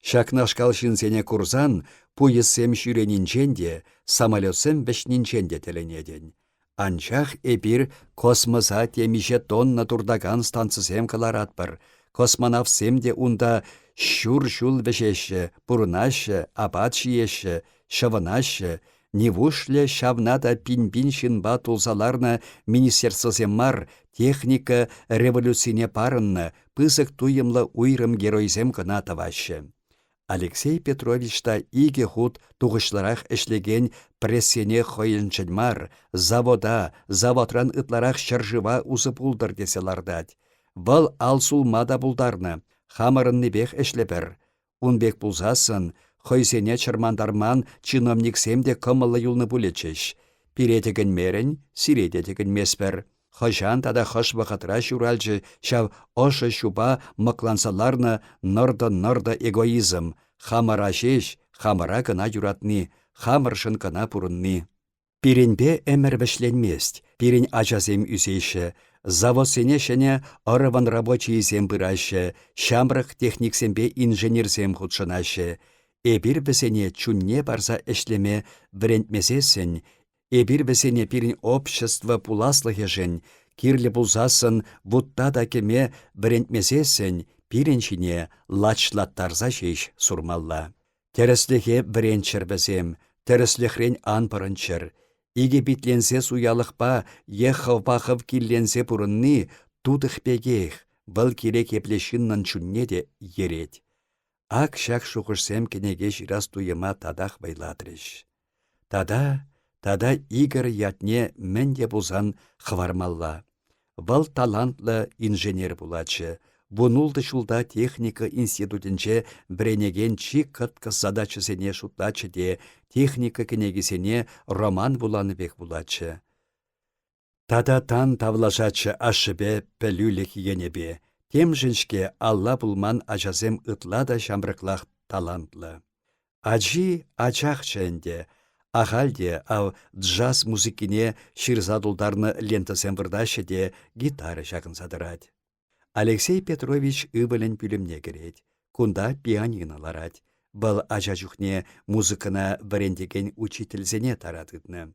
Шакнашкал шинзене курзан, пуйысем шүренінченде, самолетсем бәшнінченде теленеден. Анчах эпир космоса темише тонна турдаган станцысем кыларат бір. Космонавсемде унда шур-шул вешеші, пурнашы, апат шиеші, шавынашы, Невушле шавнада пин-пин шинба тулзаларна министерствозе мар техника революцине парынна пызык туйымлы уйрым геройзем гына тавашы. Алексей Петрович та иге худ туғышларах эшлеген прессене хойынчылмар, заводран ытларах шаржыва узы пулдыр деселардать. Вăл алсулмада булдарны, хамырынны бех эшлепер. Унбек пулзасын, хойсене чырмандарман чиновниксемде кымыллы юлны пулечеш. Пиретеген мерен, сирететеген меспер. Хăжан тада хăш вăхытра çуральчы, çав ăшы çупа мăклансаларнă нырды эгоизм. Хамăра çеç, хамăра кына юратни, хамыршын кына пурынни. Пиренпе эмір вӹçленмест, пирен ачасем үсейші, заводсене çне ырывын рабочийсем пыраçы, çамрăк техниксемпе инженерсем хутшынаçы. Эпир вӹсене чунне барса эшлеме врентмесесен, эпир вӹсене пирен общество пуласлыхешен, кирле пулсасын вутта да кеме врентмесесен, пиренчине лачлаттарса çеç сурмалла. Тәрісліхе вренчір бізем, тәрісліхрен анпырынчыр. Иге битленсе суялықпа, ехăв-пахăв килленсе пурынни, тутых пекех, бұл керек еплешіннан чунне де ерет. Ак шак шухышсем кенеге жирас туйыма тадах байладрыш. Тада игір ятне менде бұзан хвармалла. Бұл талантлы инженер булачы. Бунулды шулда техника институтінче бренеген чик кытқы задачысене шутлачы де техника кенегесене роман буланы бек булачы. Тада тан тавлашачы ашыбе пәлюлік енебе. Тем жіншке алла булман ажазем ытла да шамрыклах талантлы. Ажи ачах чэнде, ахалде ав джаз музыкине ширзадулдарны лентасем вырдашы де гитары жақын садырать. Алексей Петрович ывылен пүлімне керет, кунда пианиналарать. Бұл ажажухне музыкына варендеген учительзене таратыдны.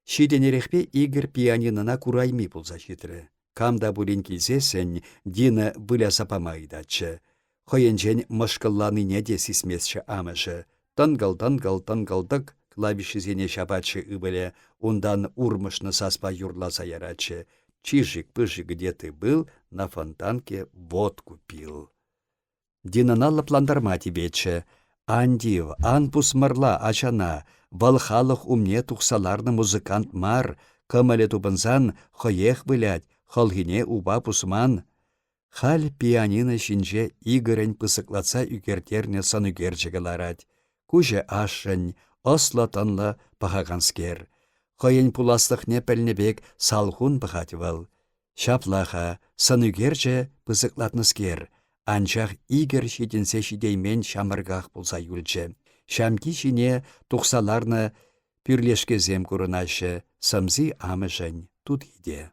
Шиденерехпе игр пианинына курайми пулса житрі. Камда булин килсесен дина бұля сапамайдачы. Хойенжен мышкылланыне де сисмесші амышы. Тынгыл-тынгыл-тынгылдык клавишізене шабачы ывыле, ондан урмышны саспа юрласа ярачы. Чижик-пыжик где ты был, на фонтанке водку пил. Динана лапландарма тибече. Андив, ан пусмарла ачана, валхалық умне тухсаларны музыкант мар, кымале тупынсан хоех вылять, холгине уба пусман. Хал пианино шинже игырын пысыклатса үгертерне сан үгерчегеларать. Куже ашын, ослатанла пахаганскер. Хойын пуластықне пәлнебек салхун бұхатывал. Шаплаха, санугерже пызыклатныскер, анчах игер шиденсе шидеймен шамыргах болса юлче. Шамки шине тухсаларны пүрлешкезем курынашы, самзи амышын тут иде.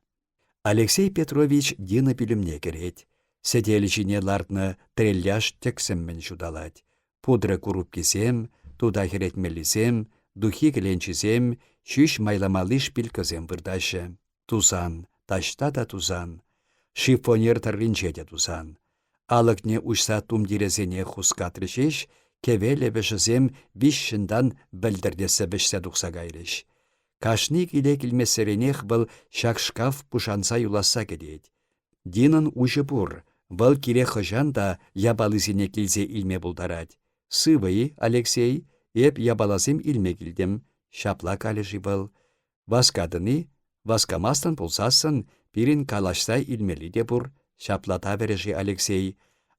Алексей Петрович дина пүлімне керет. Седел жіне лартны трелляш тексеммен жудалать. Пудра куруп кесем, туда херетмелисем, духи кіленчізем, шүш майламалыш пілкізем вырдашы. Тузан, ташта да тузан. Шифонер тарринче де тузан. Алыкне ұшса тумдирезене хускатрышеш, кевеле бешізем бишшіндан білдірдесі бішсе дұқса гайрыш. Кашник иле кілмесеренех бұл шак-шкаф пушанса юласа кедет. Динын ұжы бұр, бұл кире хыжан да ябалызене кілзе илме бұлдарад. Сывый, Алексей, еп ябалазым илме кілдім. Шапла калежи был. Васкадыны, васкамастан пулсасын, пирин калашса илмели де бур, шаплата бережи Алексей.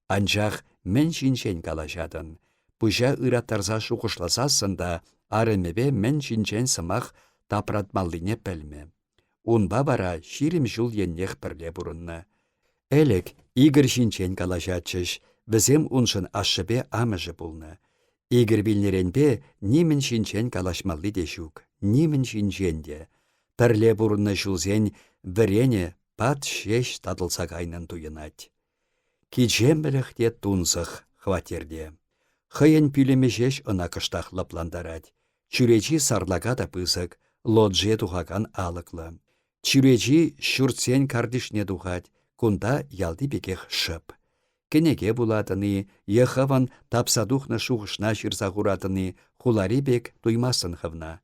Анчах мен шинчен калашадын. Пужа ыраттарса шуқышласасын да, арымебе мен шинчен сымақ тапратмаллине пәлме. Унба бара ширим жул еннех пірле бұрынны. Элек игір шинчен калашатчыш, бізем уншын ашшыбе амыжы бұлны. Игір білнеренбе нимін шинчен калашмалли де жүк, нимін шинченде. Пірле бұрынны жылзен вірене пат шеш тадылса кайнын туйынать. Кичем біліхте тунсық хватерде. Хыйын пүлеме жеш ына кыштақ лапландарать. Чүречи сарлага да пысык, лоджи тухаган алықлы. Чүречи шүртсен кардишне тухать, кунда ялды бекех шып. Кенеге буладыны, ехаван тапсадухны шухышна шырса хуратыны, хулари бек туймасын хывна.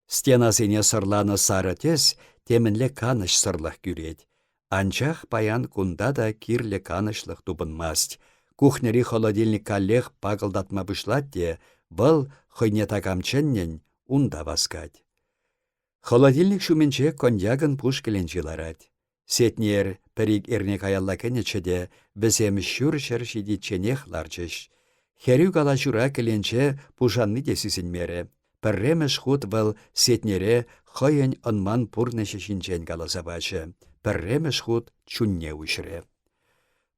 Стенасене сырланы сары тес, темінлі каныш сырлық күрет. Анчах паян кунда да кирлі канышлық тупынмаст. Кухнери холодильник каллех пағылдатма бұшлат де, бұл хойне тагамченнен унда васкать. Холодильник шуменче коньягын пуш келенчиларать. Сетнер пірік эрнек аялла кенечеде бізем шүр-шыр шидитченех ларчыш. Херю кала жура келенче пужанны десісін мере. Пірремеш худ был сетнере хойын онман пурнеше шинчен каласа бачы. Пірремеш худ чунне ушре.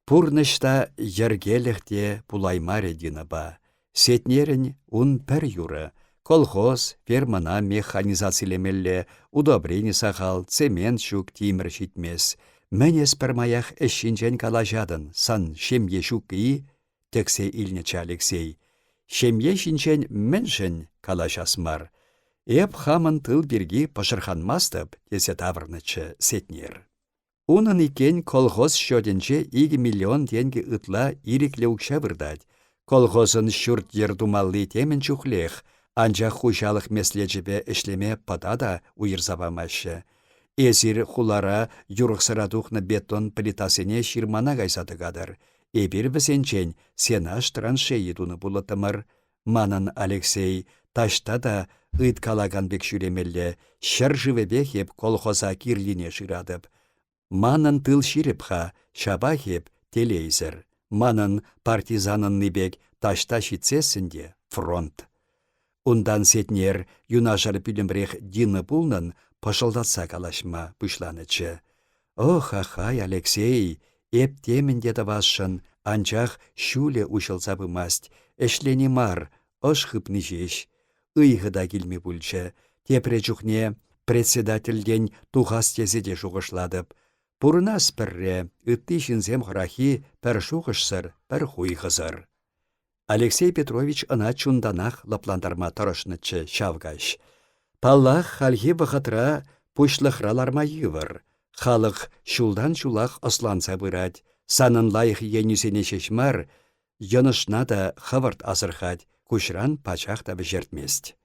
Пурнышта ергелехте пулаймаре дина ба. Сетнерін ун пір юры. Колхоз, фермана механизациялемелле, удобрени сахал, цемент шук тимір шитмес. Мәнес пірмаях әшінчен калажадын, сан шемге шук и, тексе илнече Алексей. Шемге шинчен міншін калашасмар. Эп хамын тыл бірге пашырханмастып, десе тавырнычы сетнер. Унын икен колхоз шөденче 2 миллион тенге ытла ирекле укша вырдать. Колхозын шүрт ердумалли темен чухлех, анча хушалық меслечебе ішлеме падада уйырзабамашы. Эзір хулара юрықсырадухны бетон плитасыне ширмана гайсадыгадыр. Эбір бізенчен сенаш траншейі туны бұлытымыр. Манын Алексей ташта да ыт калаган бек шүремелле, шыр живебек еп колхоза кирлине шырадып. Манын тыл ширепха, шаба хеп телейзір. Манын партизанын небек ташта шитсесінде фронт. Ундан сетнер юнашар пүлімбрех дины пулнын пашылдатса калашма пүшланычы. Ох, ахай, Алексей, эп темінде да васшын, анчах шуле ушылса бымаст, эшлени мар, ош хыпны жеш. Ыйғыда келме бүлчі, тепре чухне председательден тухас тезеде шуғышладып. Пурнас пірре, үтті шинзем храхи пір шуғышсыр, пір хуйғызыр. Алексей Петрович ына чунданах лапландарма тұрышнычы шавгаш. Паллах халхи вахатра пушлықраларма йывыр. Халық шулдан шулах осланса бұрад. Санын лайық енюсене шешмар, йонышна да хаварт азырхад, кушран пачах та бежертмест.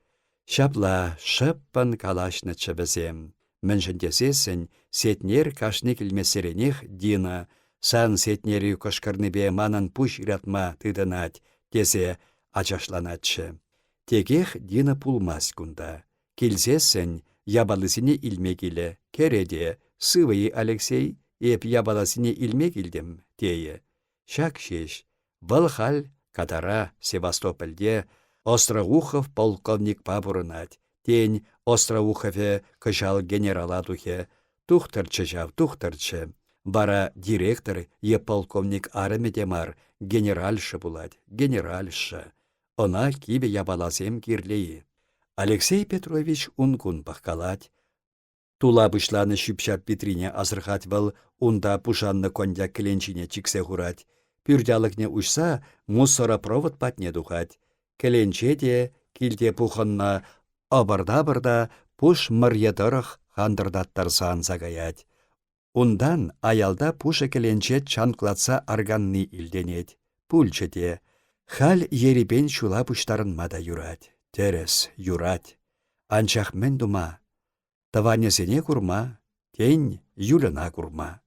Шапла шыппын калашнычы бізем. Міншіндесесін сетнер кашны келмесеренех дина, сан сетнері кошкарныбе манан пуш иратма тыдынат, тесе ачашланатшы. Тегех дина пулмас кунда. Келсесін ябалысыне илме келе, кереде, сывый Алексей, еп ябалысыне илме келдім, тее. Шак шеш, бұл хал Катара Севастопольде Остроухов полковник пабурынат, тень Остроухове кышал генерала тухе, тухтырчы жав тухтырчы. Бара директор е полковник армедемар, генеральшы булать, генеральшы. Она кибе ябаласем кирлеи. Алексей Петрович унгун пахкалать. Тула бышланы шүпшап витрине азырхать был, унда пушанны коньяк кленчине чиксе хурать. Пюрдялыкне ушса мусоропровод патне духать. Кленче де, килде пуханна, абырда-бырда пуш мырьедырых хандырдаттар сан загаять. Ундан аялда пушы кленче чанклатса арганны илденет. Пульчеде. Хал ерепен шула пуштарынмада юрать. Терес юрать. Анчах мен дума. Таванесене курма, тень юлына курма.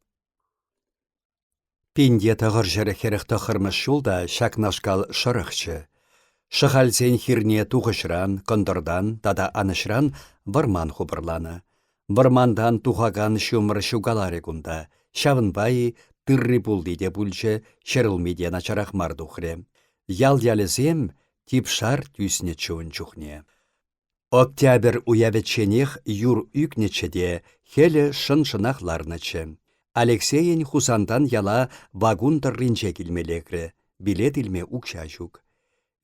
Пинде тағыр жәрі херіх тақырмыш шулда шакнашкал шырықчы. Шықалсен хирне туғышран, кондырдан, тада анышран варман хубырланы. Вармандан тухаган шумыр шугаларе кунда, шавынбай тырри пулди де пульчы, шерылмеде начарах мардухре. Ял-ялізем типшар тюсне чуын чухне. Октябрь уяветченех юр үкнечеде, хелі шын-шынақларнычы. Алексейін хусандан яла вагун тырринче келмелекрі, билет илме укша жук.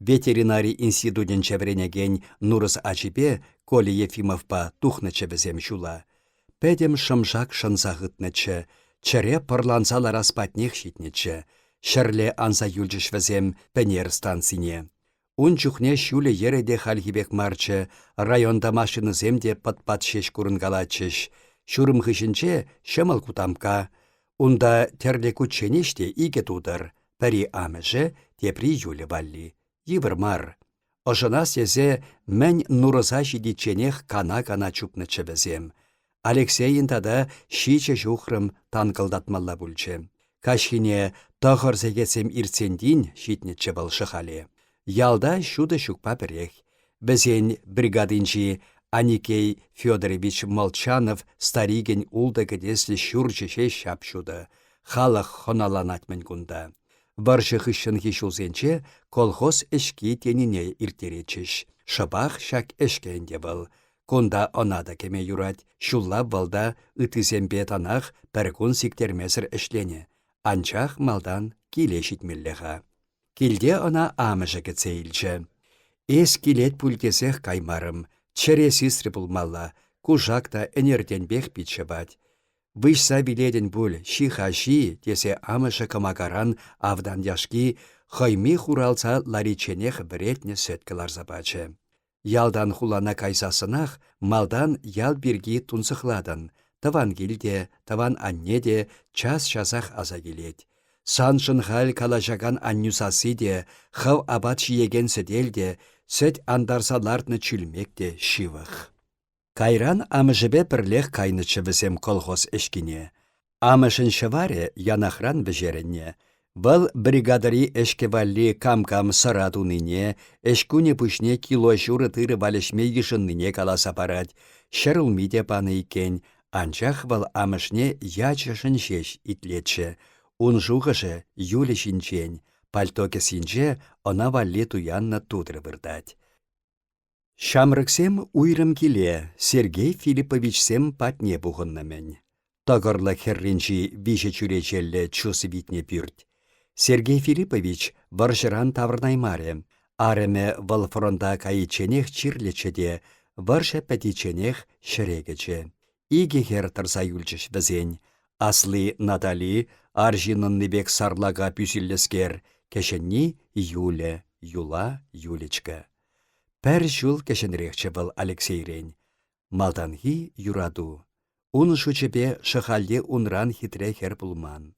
Ветеринарий институтен чевренеген Нурыс Ачипе Коли Ефимовпа тухнычы бізем шула. Пәдем шымшак шынзағытнычы, чыре пырланзала распатнех шитнечі, шырле анса юлчыш візем пенер станцине. Ун чухне шуле ереде халхибек марчы, районда машиныземде пат-пат шеш курынгалачыш. Шурым хышынче шымыл кутамка. Унда терле кученеште иге тудыр. Пәри амыжы тепри юлі балли. Йывыр мар. Ошына сезе мән нурыза жидиченех кана-кана чупны чебезем. Алексейін тада шиче жухрым танкылдатмалла бүлче. Кашхине тағыр зегесем ирцендин житнетче был шыхале. Ялда шуды шукпа бірех. Бізен бригадинчи Аникей Федорович Молчанов стариген улды кедеслі шурчеше шапшуды. Халық хоналанатмен күнда. Баршы хыщын хишулзенче колхоз эшки тенине иртеречеш. Шабах шак эшкенде был. Кунда онада кеме юрать. Шулла балда ытызембе танах пәркун сиктермесір эшлене. Анчах малдан килешитмеллеға. Килде она амыжы кетсейлче. Эс килет пулькесех каймарым. Чере систры пулмалла. Кужакта энерденбех питче бать. Вышса биледен бүл, ши-хаши, тесе амышы камагаран авдан яшки, хайми хуралца лариченех біретне сөткілар забачы. Ялдан хулана кайсасынах, малдан ял бірги тунсықладын. Таван гилде, таван аннеде час-часах аза келет. Саншын хал калажаган аннюсасы де, хав абат шиеген сөделде, сөт андарсаларны чүлмекте шивых. Кайран амыжыбе бірлех кайнычы бізем колхоз эшкине. Амышын шываре янахран бежеренне. Бұл бригадари эшкевалли кам-кам сыратуныне, эшкуне пүшне кило журы тыры балешме ешынныне каласа парать. Шырылмиде паны икен, анчах бұл амышне ячышын шеш итлетші. Ун жуғышы юлі шинчен, пальтоке синче она валли туянна тудры вырдать. Шамрыксем уйрым келе, Сергей Филипповичсем патне бұғыннамен. Тағырлы херринчи виже чуречелі чусы битне пүрт. Сергей Филиппович варжыран таврнаймаре. Ареме вал фронта кайченех чирлечеде, варша пәтиченех шырегече. Иге хер тұрса юлчыш бізен. Аслы Натали аржинынны бек сарлага пүсіллескер, кешенни Юля, Юла, Юлечка. Пәр жул кешенрекче был Алексейрен. Малданхи юраду. Ун шучепе шахалде унран хитре хер пулман.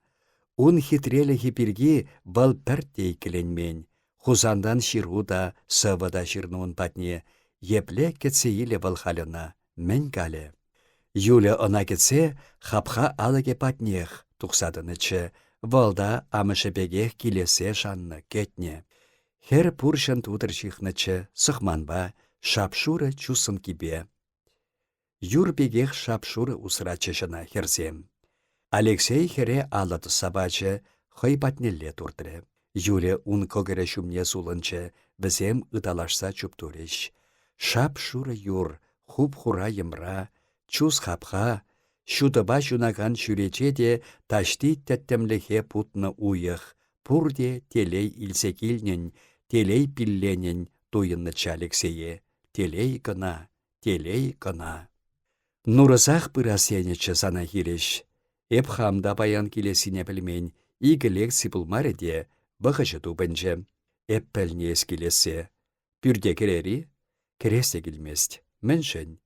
Ун хитрелі хипирги был пәрттей келенмен. Хузандан шируда, сывада ширнуын патне. Епле кетсейлі был халына. Мен гале. Юля она кетсе, хапха алыге патнех, тухсадынычы. Валда амышепегех килесе шанны кетне. Хер пуршын тутыр чихнычы, сықманба, шапшуры чусын кибе. Юрбегех шапшуры усрачышына херзем. Алексей хере алады сабачы, хой патнелле турдыры. Юля ун когере шумне сулынчы, бізем ыдалашса чуптурыш. Шапшуры юр, хуп-хура емра, чус хапха, шудыба жунаган шүрече де ташти тәттемліхе путны уйық, пурде телей илсекілнен, телей пилленен туйынныча Алексее. Телей гына, телей гына. Нурызақ пырасенечі сана хиреш. Эп хамда баян келесіне білмен, игілек сипылмары де бұғыжы тубынжы. Эп пәлне ескелесе. Пүрде керері? Кересте келмест. Міншін.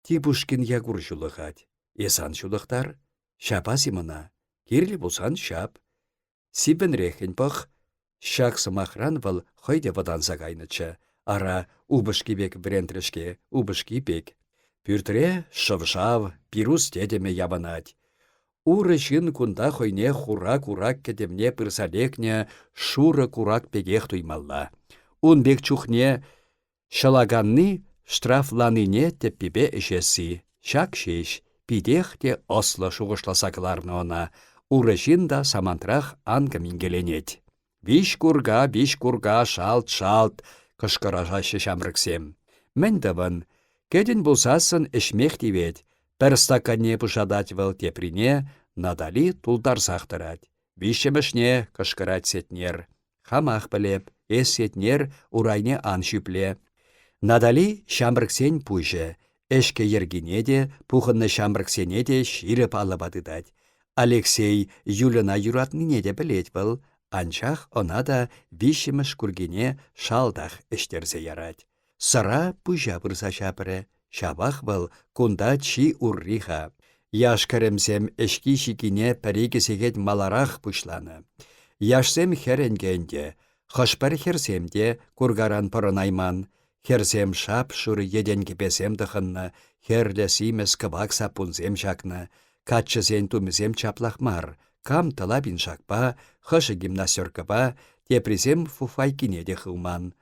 Тибушкин ягур жулығад. Есан жулықтар? Шапа симына. Керлі бұлсан шап. Сибін рехін бұқ. Шак сымахран вал хойде вадан загайнычы. Ара убышкибек брентрішке, убышкибек. Пүртіре шывшав, пирус дедеме ябанать. Уры жын кунда хойне хура-курак кедемне пырсалекне шуры курак пегех туймалла. Ун бек чухне шалаганны штрафланыне теппебе эшесі. Шак шеш, пидех те ослы шуғышласақларны она. Уры жын да самантрах анга мингеленет. Биш курга, шалт-шалт, кышкыражашы шамрыксем. Мен давын, кедін бұлсасын ішмех девет, бір стаканне пұшадать выл теприне, Надали тулдар сақтырат. Бишемішне кышкырать сетнер. Хамах білеп, эс сетнер урайне ан шүпле. Надали шамрыксен пұжы, эшке ергене де, пұхынны шамрыксене де ширіп алыбадыдать. Алексей Юлина юратныне де білет был, анчах она да бишеміш күргене шалдах іштерзе ярать. Сыра пұжа бұрса шапыры, шабах был кунда чи урриха. Яш кәрімсем эшки шикине пәрегі сегет маларах пұшланы. Яшсем херенгенде, Хышпір херсемде кургаран пырынайман. Херсем шап шуры еден кепесем дықынны, херлі симес кывак сапунзем жакны. Катчызен тумызем чаплахмар, кам талабин шакпа, хышы гимнастеркаба, тепризем фуфайкинеде хылман.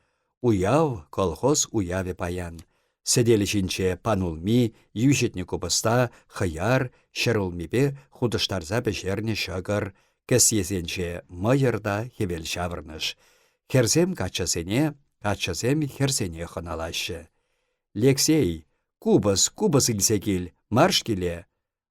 Уяв колхоз уяве паян. Седелішінче панулми, южетне кубыста, хыяр, шырулмипе худыштарза бешерне шагыр, кәсесенче майырда хевел шавырныш. Херсем качасене, качасем херсене хыналашы. Лексей, кубыс илсе кил, марш келе.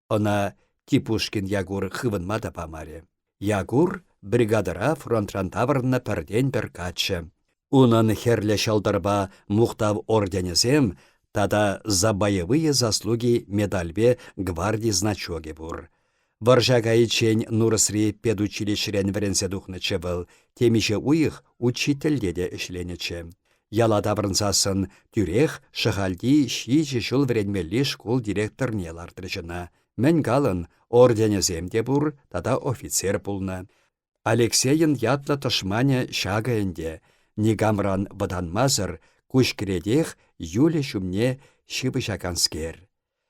Она Типушкин Ягур хывынмада памаре. Ягур бригадыра фронтран таврынна пірден бір качы. Унын херле шалдарба мухтав орденезем, тада за боевые заслуги медальбе гвардии значоге бур. Варжагай чень нурысри педучилищрен вренсе духнычы был, темише уих учительдеде ішленече. Яла таврынсасын тюрех шахалди шичи шул вренмелли школ директорне лартыржына. Мен галын орденезем де бур, тада офицер пулна. Алексейін ятла тышмане шагайынде, Нигамран ваданмазыр, кушкредех юле шумне шибы шаканскер.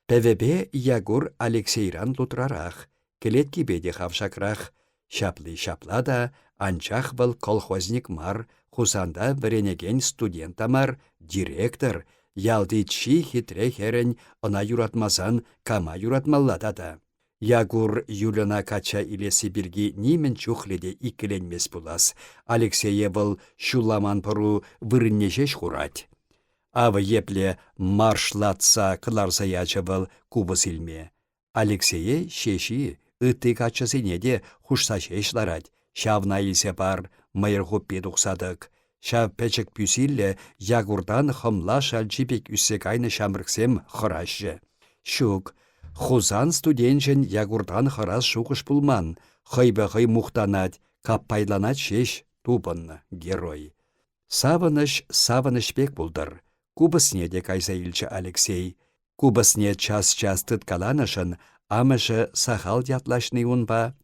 ПВБ Ягур Алексейран лутрарах, келет кибеде хавшакрах. Шапли шаплада, анчах был колхозник мар, хусанда вренеген студента мар, директор, ялды чи хитре херен, она юратмасан, кама юратмалладада. Ягур юлена кача иле Сибирги нимен чухледе икіленмес булас. Алексее был шуламан пору вырыннежеш хурать. Ава епле маршлатса кыларзаяча был кубыс илме. Алексее шеши ыты качасыне де хушсашеш ларать. Шавна илсе пар майырху педуксадык. Шав печек пюсилле Ягурдан хымла шалчипек үссе кайны шамрыксем хырашы. Шук, хузан студенчен Ягурдан хырас шукыш пулман, хый мухтанать, каппайланать шеш тупын герой. Савыныш пек булдыр. Кубысне де кайса илчі Алексей. Кубысне час-час тыткаланышын, амышы сахал дятлашны унба.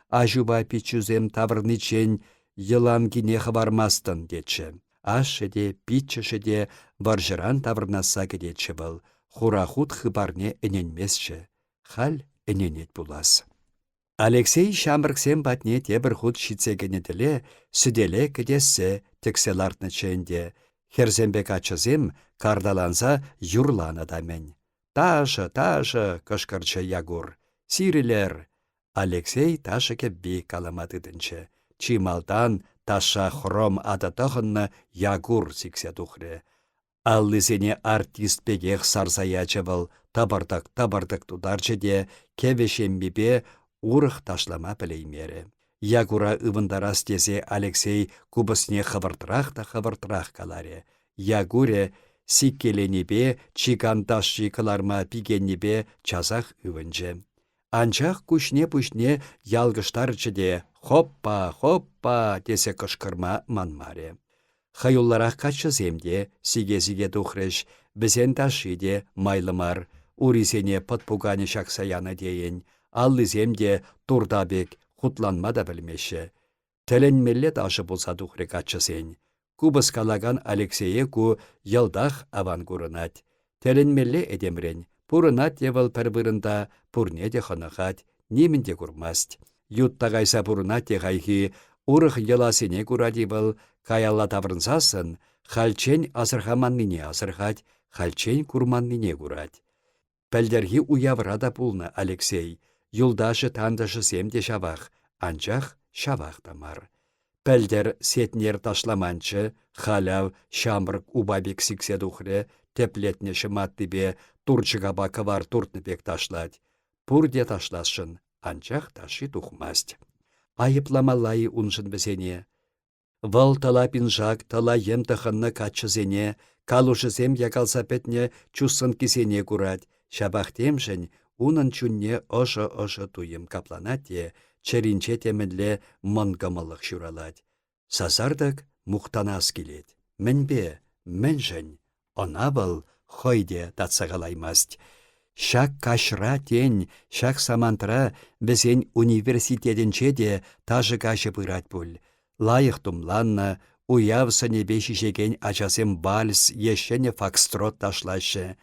Ажуба пичузем таврнычен йылан кине хабармастын дечі. Ашы де, питчіші де варжыран таврнаса кедечі был. Хурахут хыбарне эненмесші. Хал эненет булас. Алексей шамрыксем батне тебір худ шицегенетіле, сүделе кедесі текселартны ченде. Херзембек ачызем кардаланса юрлана дамен. Ташы, кышкырчы Ягур. Сирилер. Алексей ташы кеббе каламатыдынчы. Чималдан таша хром адатығынны Ягур сиксе тухры. Аллысене артист пегех сарсаячы был, табардық тударчы де, кевешембебе урых ташлама пілеймері. Ягура ывындарас десе Алексей кубысне хывыртырақ каларе. Ягуре сиккеленебе, чиганташчы кыларма пигеннебе чазах ывынчы. Анчах кушне-пушне ялгыштарчы де, хоппа десе кышкырма манмаре. Хайулларах качыземде, сиге-сиге тухрыш, бізен ташиде майлымар, урисене подпугане шаксаяны дейін, аллыземде турдабек хутланма да білмеші. Тәленмелле ташы болса тухры качызен. Кубыс калаган Алексее ку ялдах аван курынат. Тәленмелле эдемрен, пурынат евыл пәрбірінда пурне де хынығат, немінде курмаст. Юттағайса пурынат де хайхи, урых еласене куради был, каялла таврынсасын, халчен асырхаманнине асырхать, халчен курманнине курать. Пәлдерхи уяврада пулны Алексей, юлдашы тандашы семде шавах, анчах шавах тамар. Пәлдер сетнер ташламанчы, халяв шамрык убабек сиксе духре, теплетне шыматтыбе, турчыгаба кывар туртныбек ташлать. Пурде ташлашын, анчах ташы тухмасть. Айыпламалайы уншын бізене. Вал тала пинжак, тала ем тахынны качызене, калушызем якалса петне чусын кисене курать. Шабахтемшін, унын чунне ошы туйым капланатте, черинче темінле мынгымылық шуралать. Сазардық мухтанас келет. Мінбе, мінжін, она был хойде татсағалаймаст. Шак кашра тень, шак самантра бізен университетінче де тажы кашы пырать бұл. Лайық тумланна, Уяв сынебе шишеген ачасем вальс, ешене фокстрот ташлашы.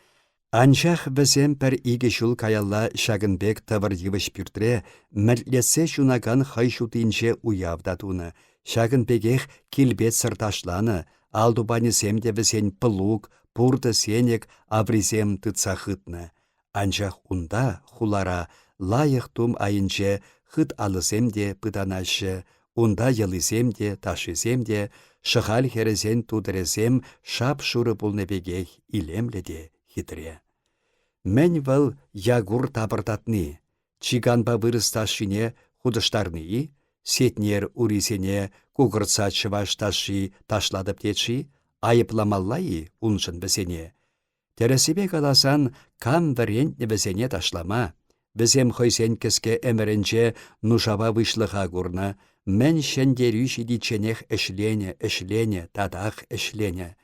Анчах візем пір иге шул каялла шагынбек тавыр йывыш пюртре, мәрлесе шунаган хай шутинче уявда туны. Шагынбекех килбет сырташланы, алдубанесем де візен пылук, пурды сенек авризем тытса хытны. Анчах унда хулара лайық тум айынче хыт алысем де пыданашы, унда йылысем де ташысем де, шыхал хересен тудыресем шап шуры пулнебегех илемледе хитре. Мен вăл ягур табыртатны, чиганба вырысташине худыштарны, сетнер урисене кугырца чывашташи ташладып тетши, айыпламаллайы уншын бізене. Тересібе каласан кам варентне бізене ташлама, бізем хойсен кіске әмірінче нушава вышлыға гурна, мен шендерюші диченех эшлене, тадах эшлене.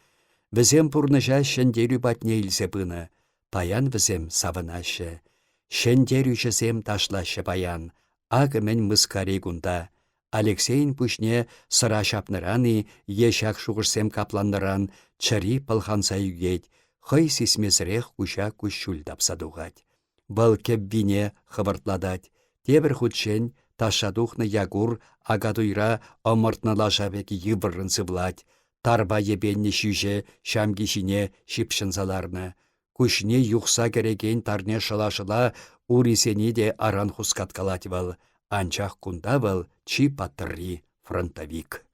Бізем пурныжа шендерю батне илсе пыны, паян бізем савынашы. Шендерюшесем ташлашы паян, ағы мен мыскари гунда. Алексейн пүшне сыра шапныраны, ешак шуғырсем капландыран, чари пылханса югет, хый сисмесірех куша күшшүл тапсадуғать. Бұл кепбине хывыртладать, тебір худшен ташадухны ягур агадуйра омыртнылашавеки йывырын сывлать, тарба ебенне шүже шамгишине шипшынзаларны. Күшне юқса кереген тарне шыла-шыла урисені де аран хускаткалать вал, анчах кунда вал чи паттырри фронтовик.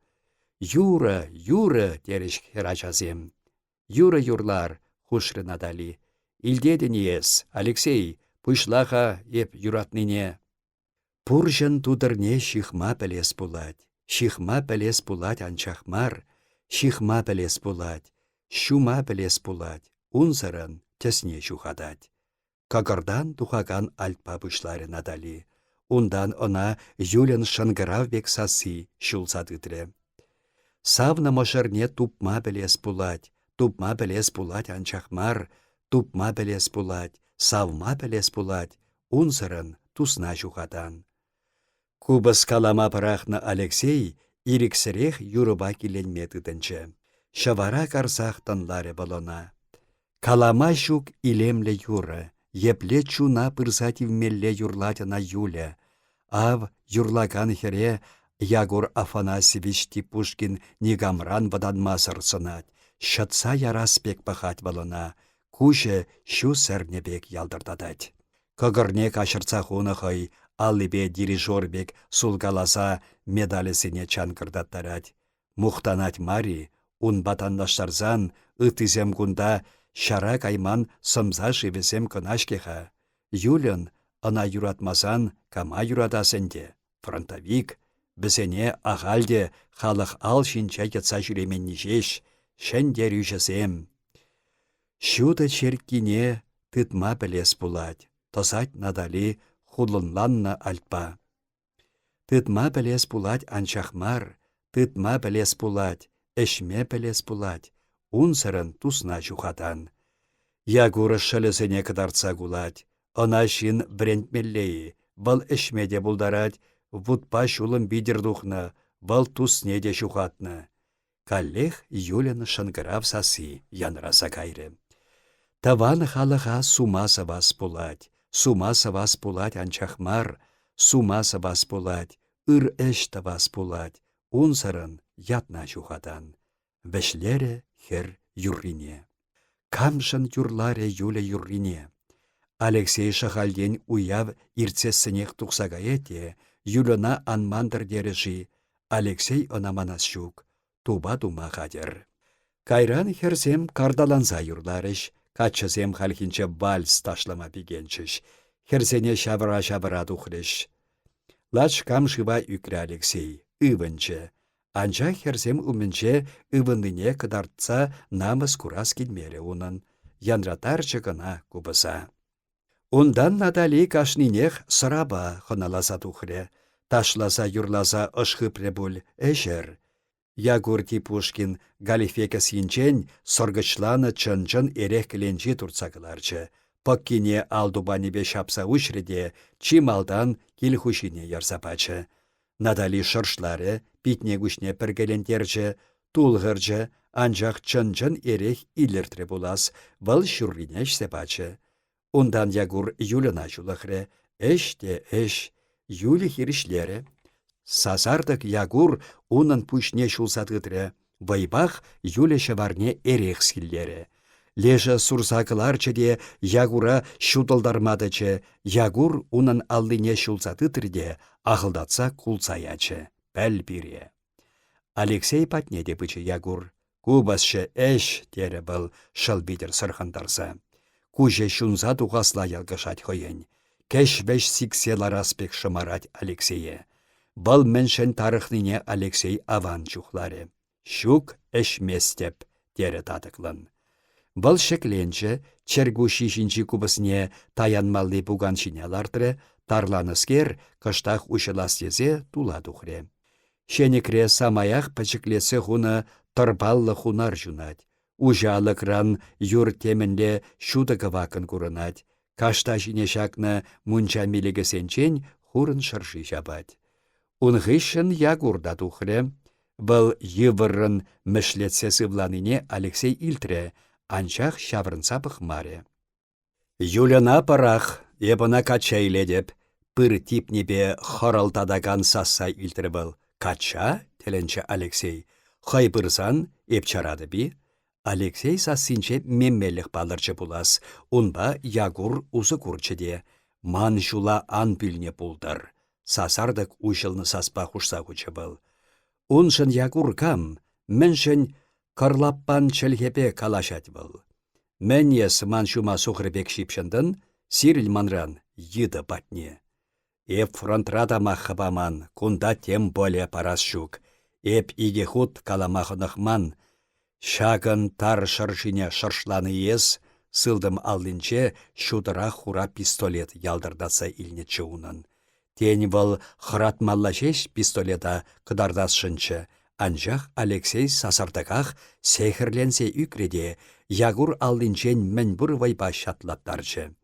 Юра, тереш херачазем. Юра юрлар, хушры Натали. Илдеден ес, Алексей, пушлаха еп юратныне. Пуржын тудырне шихма пелес пулать. Шихма пелес пулать анчахмар, шихма пелес пулать, шума пелес пулать, унзырын тесне шухадать. Кагардан тухаган альтпа пушлары Натали. Ундан она юлен шангырав бек сасы шулсадыдре. Савна мошарне тупма пелес пулать анчахмар, тупма пелес пулать, савма пелес пулать, унзырын тусна шухадан. Кубас калама парахна Алексей ириксірех юрыба киленметыдынче. Шавара карсах тынларе болона. Калама шук илемле юры, епле чуна пырсативмелле юрлатына юля. Ав юрлаган хере Ягур Афанасьевич Типушкин нигамран ваданма сырсынат. Шатса яраспек пахать болона. Куше шу сәрнебек ялдырдадать. Көгірне кашырца хунахай, аллибе дирижербек сулгаласа медалесіне чанкырдаттарать. Мухтанать мари, ун батандаштарзан, ытызем гунда шара кайман сымза живесем кынашкеха. Юлен, ана юратмасан, кама юратасенде. Фронтовик, бізене ағалде халық ал шинча кетса жүременні жеш, шендер үйшесем. Шуды черкине тытма білес булать, тозать Натали хулынланна альпа. Тытма білес булать анчахмар, тытма білес булать, эшме білес булать, унсырын тусна жухатан. Ягуры шылысыне кыдарца гулать, она шин брендмеллейі, вал эшмеде булдарать, вудпа шулым бидердухна, вал тусне де жухатна. Каллех Юлен шангырав сасы янраса кайры. Таван халыға сумаса вас пулать анчахмар, сумаса вас пулать, ыр эшта вас пулать, унсырын ятна жухадан. Вешлере хер юррине. Камшын юрларе Юля юррине. Алексей шахальден уяв ирцессінех тухсага ете, Юлена анмандыр дережи, Алексей онаманас шук, туба-тума хадер. Кайран херсем кардаланса юрларыш, каччасем халхинче вальс ташлама бігенчіш, херсене шавыра тухрыш. Лач камшыва үкрі Алексей, ывынче. Анча херсем умменче ывынныне кыдартса намыс курас келмере унын, янратарчы гына кубыса. Ундан Натали кашнинех сыраба хыналаса тухре, ташласа юрласа ышхыпре бұл эшер. Ягур Типушкин галифека синчен соргычланы чын-чын эрех кіленчі турцакыларчы. Паккине алдубанебе шапса ушреде, чималдан килхушине ярсапачы. Натали шыршлары, питне гушне піргелентерчі, Тулғыржы, анжақ чын-чын ерех иліртірі булас, вăл çуррине çсепачче. Ундан ягур юлына çулăхрре, эш те эш, юлі хиришлері. Сасардык ягур унын пучне çулсатытрре, вайбах юлі çăварне эрех силлері. Лежі сурсакыларчы де ягура çутылдармадычы, ягур унын аллине çулсатытрре, ахылдатса кулсаячы, пәл бире. Алексей патне де пычы ягур. Кубасшы эш тере был шылбитер сырхындарса. Куже шунза туғасла ялгышать хойын. Кеш-беш сиксе лараспек шымарать Алексее. Был міншін тарыхныне Алексей аван чухларе. Шук эшместеп тере татыклын. Был шекленче чергу шишінчі кубысне таянмалли буган шинелартыры, тарланыскер кыштах ушылас езе тула тухре. Шенекре самаях пачыклесе хуны тұрбаллы хунар жунать. Ужалықран юр теменле шудығы вакын курынать. Кашта жіне шакны мунча милігісенчен хурын шыршы жабать. Унғышын ягурда тухре. Бұл йывырын мішлетсе сывланыне Алексей илтре, анчах шаврынса пықмаре. Юлена парах, ебына качайле деп, пыр типнебе хоралтадаган сасса илтре был. Кача, теленче Алексей, хай бұрсан, епчарады би. Алексей сассинче меммелік балырчы булас, унба ягур узы курчыде. Ман жула ан бүлне булдар. Сасардық ужылны саспа хушса хучы был. Уншын ягур кам, міншін кырлаппан чӹлхепе калашать был. Мен ес ман шума сухрыбек шипшындын, сиріл манран йыды патне. Эп фронтрада махыбаман, кунда тем более парас шук. Эп иге худ каламахынықман. Шагын тар шыршине шыршланы ес, сылдым аллинче шудыра хура пистолет ялдырдаса илнече унын. Тень был хыратмалла жеш пистолета кыдардасшынчы. Анжақ Алексей сасардығақ сехірленсе үкреде, ягур аллинчен мен бұр вайба шатлаттарчы.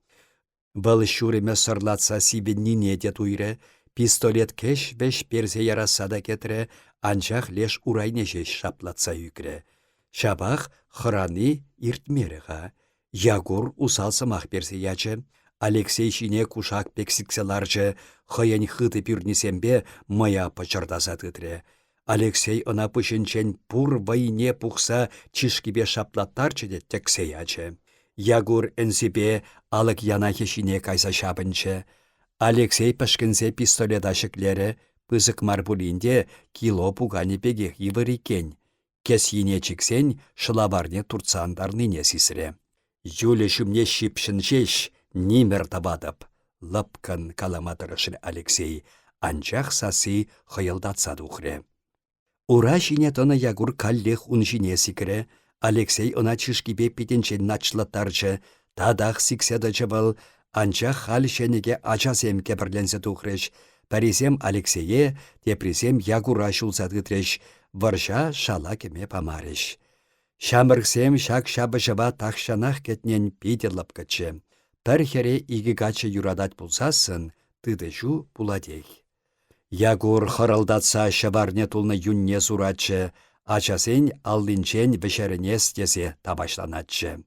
Бұл шуреме сырлатса сибеннине де туйры, пистолет кеш беш перзе яраса да кетірі, анчах леш урайне жеш шаплатса үкре. Шабах хыраны иртмеріға. Ягур усалсымақ перзе ячы. Алексей шине кушак пексикселарчы, хыян хыты пюрнесембе мая пачырдаса тытре. Алексей ына пышынчен пур вайне пухса чишкибе шаплаттарчы де тексе ячы. Ягур энсипе алык янахе шине кайса шабынчы. Алексей пышкынсе пистолет ашыклері пызык марбулинде кило пугани пегех йывырикен. Кес ене чиксен шылабарне турцандарныне сисре. Юлі шумне шипшін жеш нимер табадып. Лыпкын каламатырышын Алексей, анчах сасы хыйылдатса духре. Ура жіне тоны ягур каллех ун жіне сикре, Алексей она чишкибе питенчен начлаттарчы, тадах сикседачы был, анчах хал шенеге ачасем кепірленсе тухреш, парисем Алексее, теприсем ягура шулсадгытреш, варша шала кеме памареш. Шамырксем шак шабышыба тахшанах кетнен пиделлап качы. Пір хере игі гачы юрадат пулсасын, тыды жу пуладех. Ягур хырылдатса шабарне тулны юнне суратчы, ачасен аллинчен бешерінес тесе табашланатчы.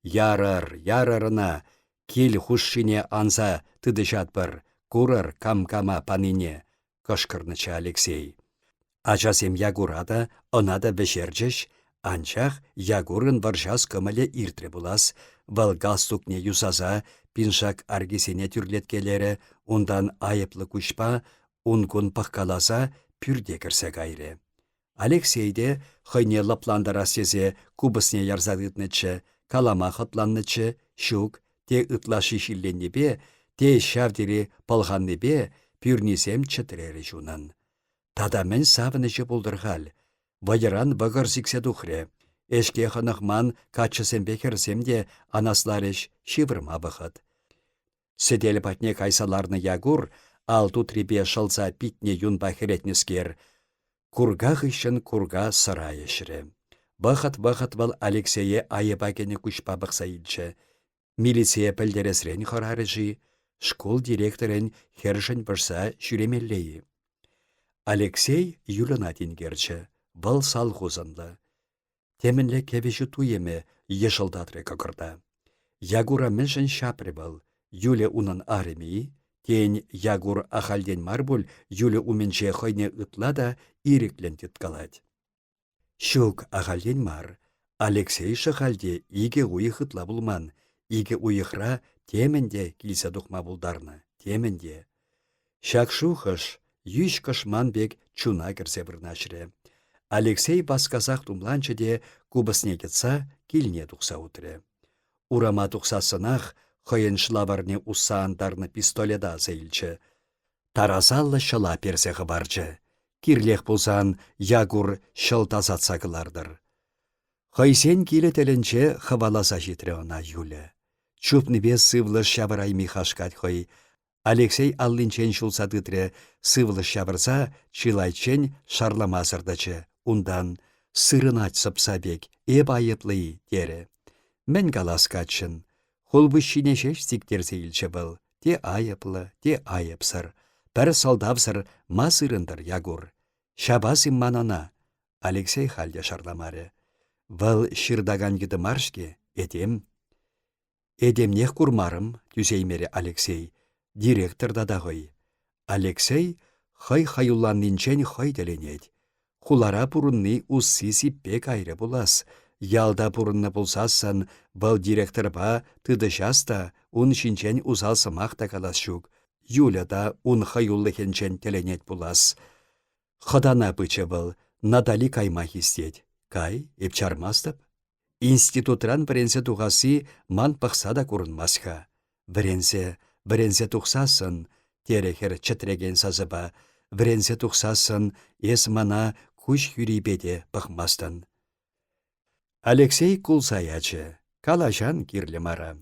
Ярырына, кил хушшине анса тыдышат бір, курыр кам-кама панине, кышкырнычы Алексей. Ачасем ягурада, онада бешерчеш, анчах ягурын варшас кымыле иртре булас, вăл галстукне юсаза, пиншак аргисене тюрлеткелері, ундан айыплы кучпа, ункун пахкаласа, пюрде кірсе кайры. Алексейде хыйне лапландара сезе кубысне ярзадытнычы, калама хытланнычы, шук, те ытлашы шилленнебе, те шавдері палғаннебе, пюрнесем чытрері жунын. Тада мен савынычы булдырғал, вайыран вăгыр сиксе тухре. Эшке хынықман качысем бекерсем де анасларыш шивырма бұхыд. Седел патне кайсаларны ягур, ал тутребе шылса питне юн бахыретнескер. Курга хыщын курга сыра ешірі. Бұхыт был Алексее айыбакене күшпа бұқса илчі. Милиция пілдересрен хорарыжы, школ директорын хершін бірса жүремеллейі. Алексей юлына тенгерчі. вăл сал хузынлы. Темінлі кевеші туеме ешылдатры кăкырта. Ягура міншін шапры был, юле унын армии, тень ягур ахальден марбуль, юле уменче хойне ытла да иреклен титкалать. Щук ахальден мар, Алексей шахальде иге уйых ытла булман, иге уйыхра теменде килсе тухма булдарны, теменде. Шак шухыш, юш кышман бек чуна кірсе бірнашыре. Алексей басказақ тумланчы де кубысне кетса килне тухса утре. Урама тухсасынах хойын шлаварне усаандарны пистоледа зейлчі. Таразаллы шыла персе хыбарчы. Кирлех пулсан ягур шылтазатса кылардыр. Хойсен киле теленче хываласа житре она юле. Чупны бес сывлы шабырай михашкать хой. Алексей аллинчен шулса дытре сывлы шабырса чилайчен шарламасырдачы. Ундан сырынать сыпсабек эп айыплый тере. Мен галаскачын. Холбы шинешеш сиктерсе илче был. Те айыплы, те айыпсыр. Пір солдавсыр ма сырындыр ягур. Шабасым манана. Алексей халде шарламаре. Вăл шырдаган гіді маршке, эдем. Эдемнех курмарым, түзеймере Алексей. Директор дадағой. Алексей хай хаюлланнинчен хай деленет. Хулара пурынны усси сиппек айры булас. Ялда пурынны булсасын, вăл директорба тыдышаста ун шинчен усалсымақ та каласшук. Юля да ун хаюллыхенчен теленет булас. Хыдана бычы был, Натали кайма хистет. Кай, эпчармастып? Институтран біренсе туғасы ман пықса да көрінмасқа. Біренсе тұқсасын, терехер чітреген сазыба, біренсе тұқсасын, ес мана күш хүрибеде пықмастын. Алексей кулсаячы, калажан кирлі мара.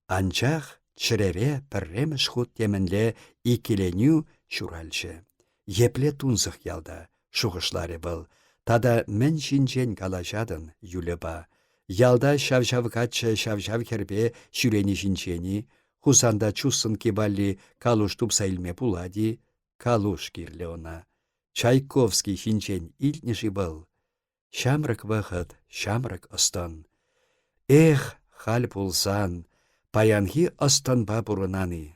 Анчах чірере пірреміш худ темінле икеленю чуральчы. Епле тунзық ялда, шуғышлары был. Тада мен шинчен калашадын юлеба. Ялда шавшавкатчы шавшав кербе шүрені шинчені, хусанда чусын кебалли калуш тупса илме пулади, калуш кирле она. Чайковский шинчен илтнеші был. Шамрак вахыт, шамрак ыстан. Эх, хал пулсан, паянхи ыстанба бұрынаны.